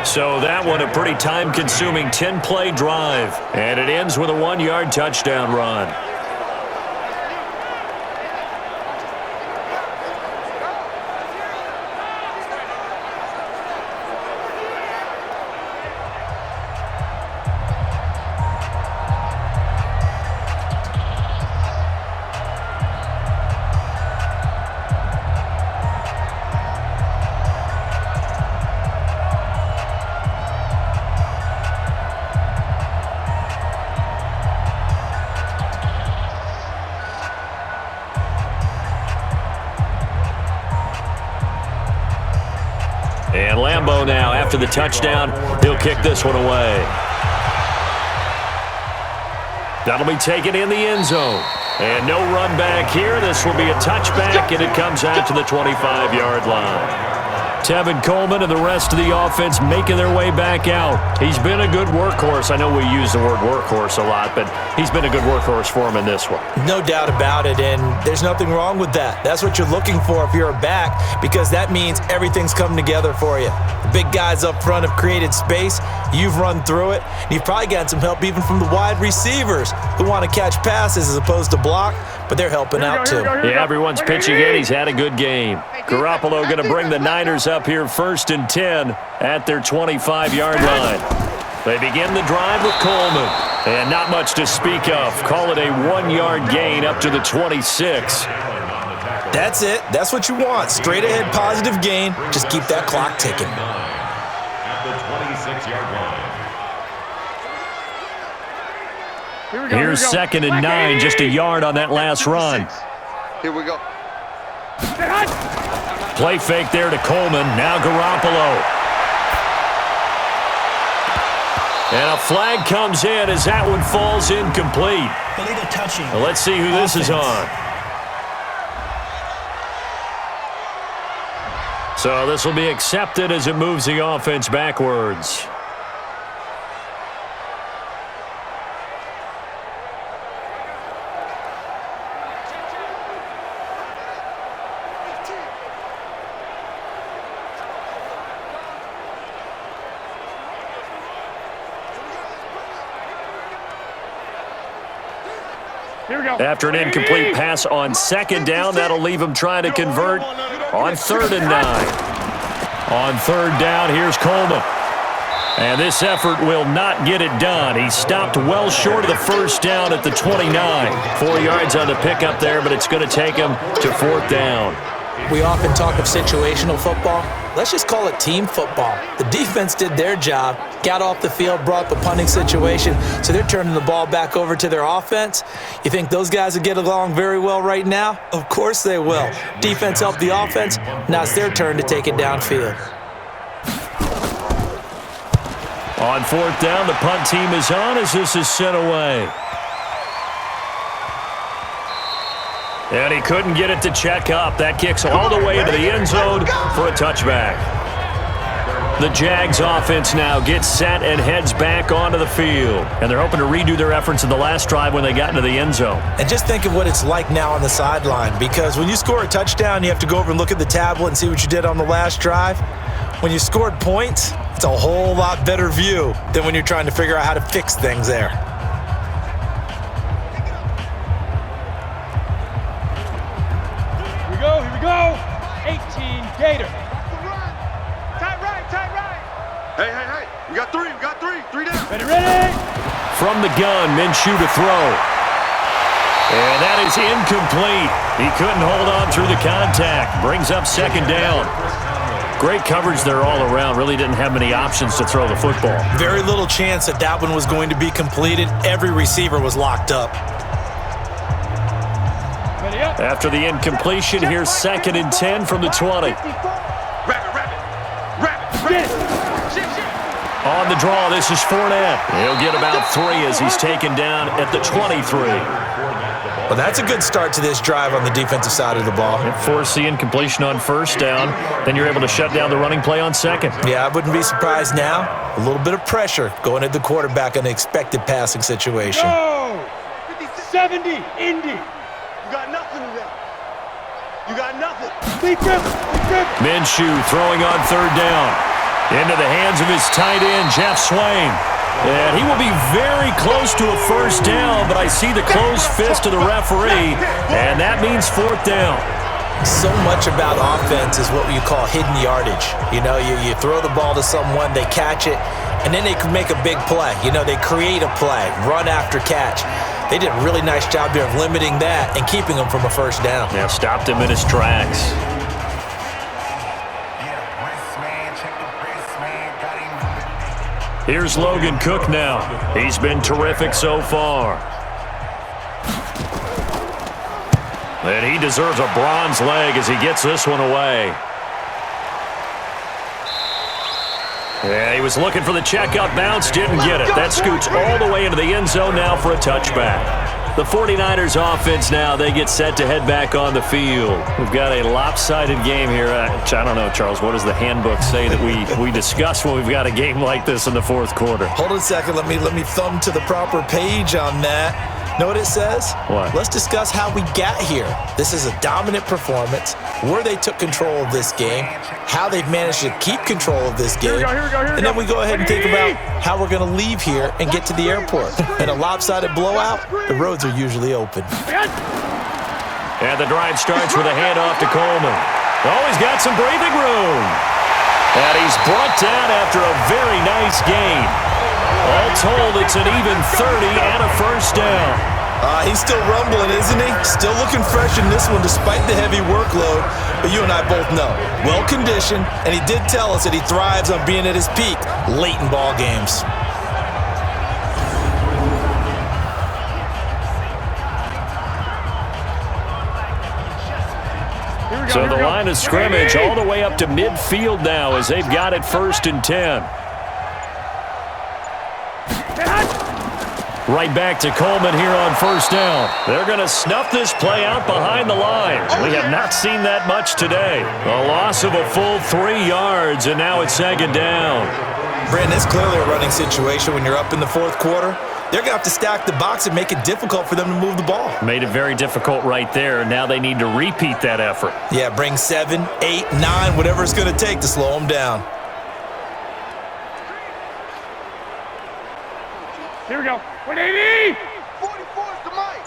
So that one a pretty time-consuming 10-play drive, and it ends with a 1-yard touchdown run. And Lambeau now, after the touchdown, he'll kick this one away. That'll be taken in the end zone. And no run back here. This will be a touchback, and it comes out to the 25-yard line. Tevin Coleman and the rest of the offense making their way back out. He's been a good workhorse. I know we use the word workhorse a lot, but he's been a good workhorse for him in this one. No doubt about it, and there's nothing wrong with that. That's what you're looking for if you're a back, because that means everything's coming together for you. The big guys up front have created space. You've run through it, and you've probably gotten some help even from the wide receivers who want to catch passes as opposed to block, but they're helping out too. Yeah, everyone's pitching in. He's had a good game. Garoppolo going to bring the Niners up here 1st and 10 at their 25-yard line. They begin the drive with Coleman, and not much to speak of. Call it a 1-yard gain up to the 26. That's it. That's what you want. Straight ahead positive gain. Just keep that clock ticking. At the 26-yard line. Here's 2nd and 9, just a yard on that last run. Here we go. Play fake there to Coleman. Now Garoppolo. And a flag comes in as that one falls incomplete. Illegal touching. Well, let's see who this is on. So this will be accepted as it moves the offense backwards. After an incomplete pass on 2nd down, that'll leave him trying to convert on 3rd and 9. On 3rd down, here's Coleman. And this effort will not get it done. He stopped well short of the 1st down at the 29. 4 yards on the pickup there, but it's going to take him to 4th down. We often talk of situational football. Let's just call it team football. The defense did their job, got off the field, brought the punting situation, so they're turning the ball back over to their offense. You think those guys will get along very well right now? Of course they will. Defense helped the offense. Now it's their turn to take it downfield. On 4th down, the punt team is on as this is sent away. And he couldn't get it to check up. That kicks all the way into the end zone for a touchback. The Jags offense now gets set and heads back onto the field. And they're hoping to redo their efforts in the last drive when they got into the end zone. And just think of what it's like now on the sideline, because when you score a touchdown, you have to go over and look at the tablet and see what you did on the last drive. When you scored points, it's a whole lot better view than when you're trying to figure out how to fix things there. Here we go. 18 Gator. Tight right. Hey. We got three. 3 down. Ready. From the gun, Minshew to throw. And that is incomplete. He couldn't hold on through the contact. Brings up 2nd down. Great coverage there all around. Really didn't have many options to throw the football. Very little chance that one was going to be completed. Every receiver was locked up. After the incompletion, here's 2nd and 10 from the 20. Rabbit. On the draw, this is Fournette. He'll get about 3 as he's taken down at the 23. Well, that's a good start to this drive on the defensive side of the ball. Forcing incompletion on first down. Then you're able to shut down the running play on second. Yeah, I wouldn't be surprised now. A little bit of pressure going at the quarterback in an expected passing situation. Go! 70, Indy. You got nothing today. You got nothing. Big rip. Minshew throwing on third down. Into the hands of his tight end, Jeff Swain. And he will be very close to a first down, but I see the closed fist of the referee, and that means fourth down. So much about offense is what you call hidden yardage. You know, you throw the ball to someone, they catch it, and then they can make a big play. You know, they create a play, run after catch. They did a really nice job here of limiting that and keeping him from a first down. Yeah, stopped him in his tracks. Here's Logan Cook now. He's been terrific so far. And he deserves a bronze leg as he gets this one away. Yeah, he was looking for the checkup bounce, didn't get it. That scoots all the way into the end zone now for a touchback. The 49ers offense now, they get set to head back on the field. We've got a lopsided game here. I don't know, Charles, what does the handbook say that we discuss when we've got a game like this in the fourth quarter? Hold on a second. Let me thumb to the proper page on that. Know what it says? What? Let's discuss how we got here. This is a dominant performance, where they took control of this game, how they've managed to keep control of this game, and then we go ahead and think about how we're going to leave here and get to the airport. In a lopsided blowout, the roads are usually open. And the drive starts with a handoff to Coleman. Oh, he's got some breathing room. And he's brought down after a very nice gain. All told, it's an even 30 and a first down. He's still rumbling, isn't he? Still looking fresh in this one despite the heavy workload. But you and I both know, well-conditioned, and he did tell us that he thrives on being at his peak late in ball games. So the line of scrimmage all the way up to midfield now as they've got it 1st and 10. Right back to Coleman here on first down. They're going to snuff this play out behind the line. We have not seen that much today. A loss of a full 3 yards, and now it's 2nd down. Brandon, it's clearly a running situation when you're up in the fourth quarter. They're going to have to stack the box and make it difficult for them to move the ball. Made it very difficult right there. Now they need to repeat that effort. Yeah, bring 7, 8, 9, whatever it's going to take to slow them down. Here we go. 180! 44's to Mike.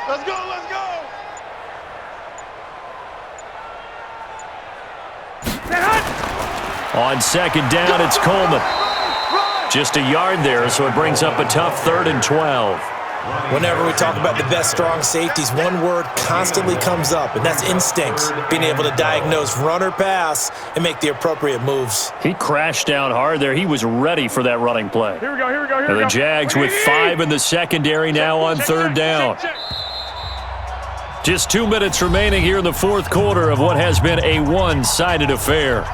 Let's go, let's go. On 2nd down, it's Coleman. Just a yard there, so it brings up a tough 3rd and 12. Whenever we talk about the best strong safeties, one word constantly comes up, and that's instincts. Being able to diagnose run or pass and make the appropriate moves. He crashed down hard there. He was ready for that running play. Here we go, here we go, here And we the go. Jags with 5 in the secondary now on 3rd down. Just 2 minutes remaining here in the fourth quarter of what has been a one-sided affair.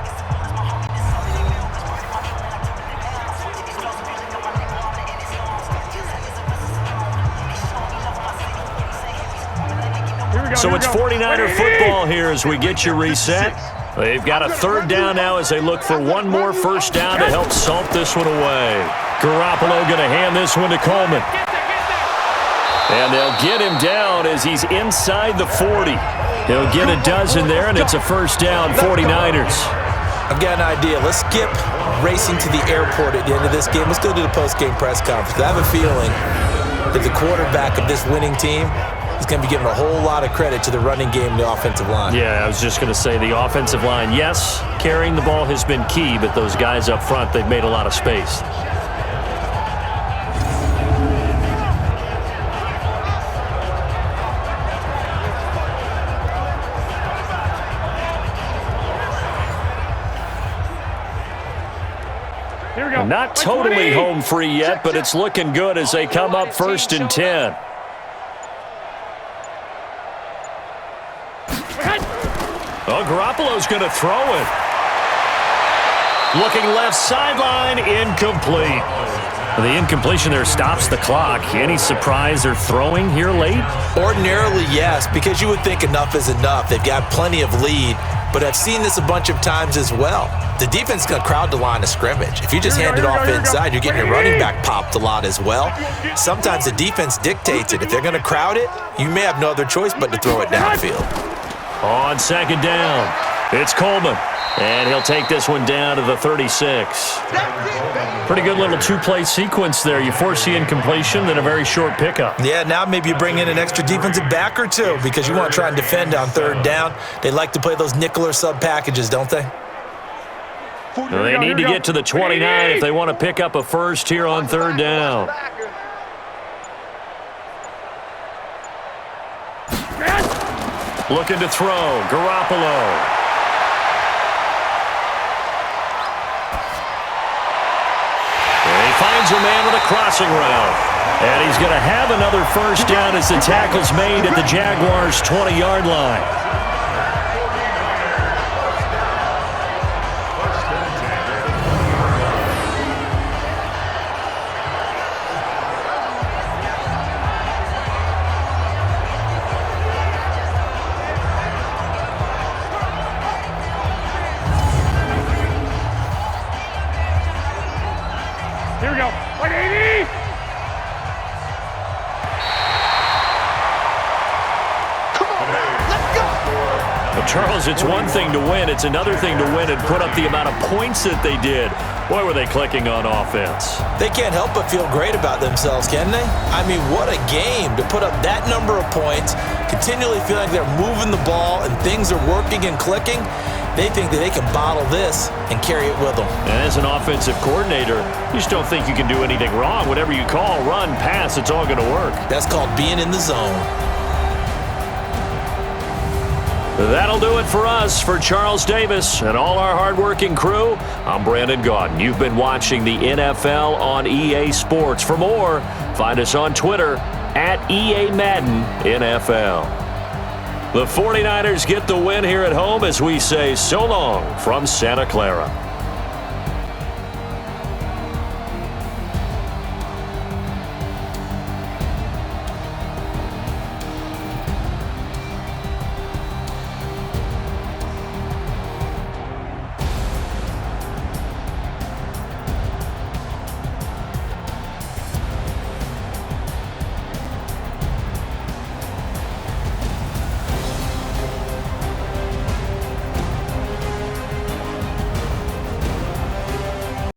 So it's 49er football here as we get you reset. They've got a 3rd down now as they look for one more first down to help salt this one away. Garoppolo going to hand this one to Coleman. And they'll get him down as he's inside the 40. He'll get a dozen there, and it's a first down, 49ers. I've got an idea. Let's skip racing to the airport at the end of this game. Let's go to the post-game press conference. I have a feeling that the quarterback of this winning team is going to be giving a whole lot of credit to the running game and the offensive line. Yeah, I was just going to say the offensive line, yes, carrying the ball has been key, but those guys up front, they've made a lot of space. Not totally home free yet, but it's looking good as they come up 1st and 10. Oh, Garoppolo's going to throw it. Looking left sideline, incomplete. The incompletion there stops the clock. Any surprise they're throwing here late? Ordinarily, yes, because you would think enough is enough. They've got plenty of lead, but I've seen this a bunch of times as well. The defense is going to crowd the line of scrimmage. If you just hand it off inside, you're getting your running back popped a lot as well. Sometimes the defense dictates it. If they're going to crowd it, you may have no other choice but to throw it downfield. On second down, it's Coleman. And he'll take this one down to the 36. Pretty good little two-play sequence there. You force the incompletion, then a very short pickup. Yeah, now maybe you bring in an extra defensive back or two because you want to try and defend on third down. They like to play those nickel or sub packages, don't they? Well, they need to get to the 29 if they want to pick up a first here on third down. Looking to throw, Garoppolo. Finds a man with a crossing route. And he's going to have another first down as the tackle's made at the Jaguars' 20-yard line. Here we go. 180. Come on, let's go. Well, Charles, it's one thing to win. It's another thing to win and put up the amount of points that they did. Boy, were they clicking on offense. They can't help but feel great about themselves, can they? I mean, what a game to put up that number of points, continually feel like they're moving the ball and things are working and clicking. They think that they can bottle this and carry it with them. And as an offensive coordinator, you just don't think you can do anything wrong. Whatever you call, run, pass, it's all going to work. That's called being in the zone. That'll do it for us. For Charles Davis and all our hardworking crew, I'm Brandon Gaudin. You've been watching the NFL on EA Sports. For more, find us on Twitter at EA Madden NFL. The 49ers get the win here at home as we say so long from Santa Clara.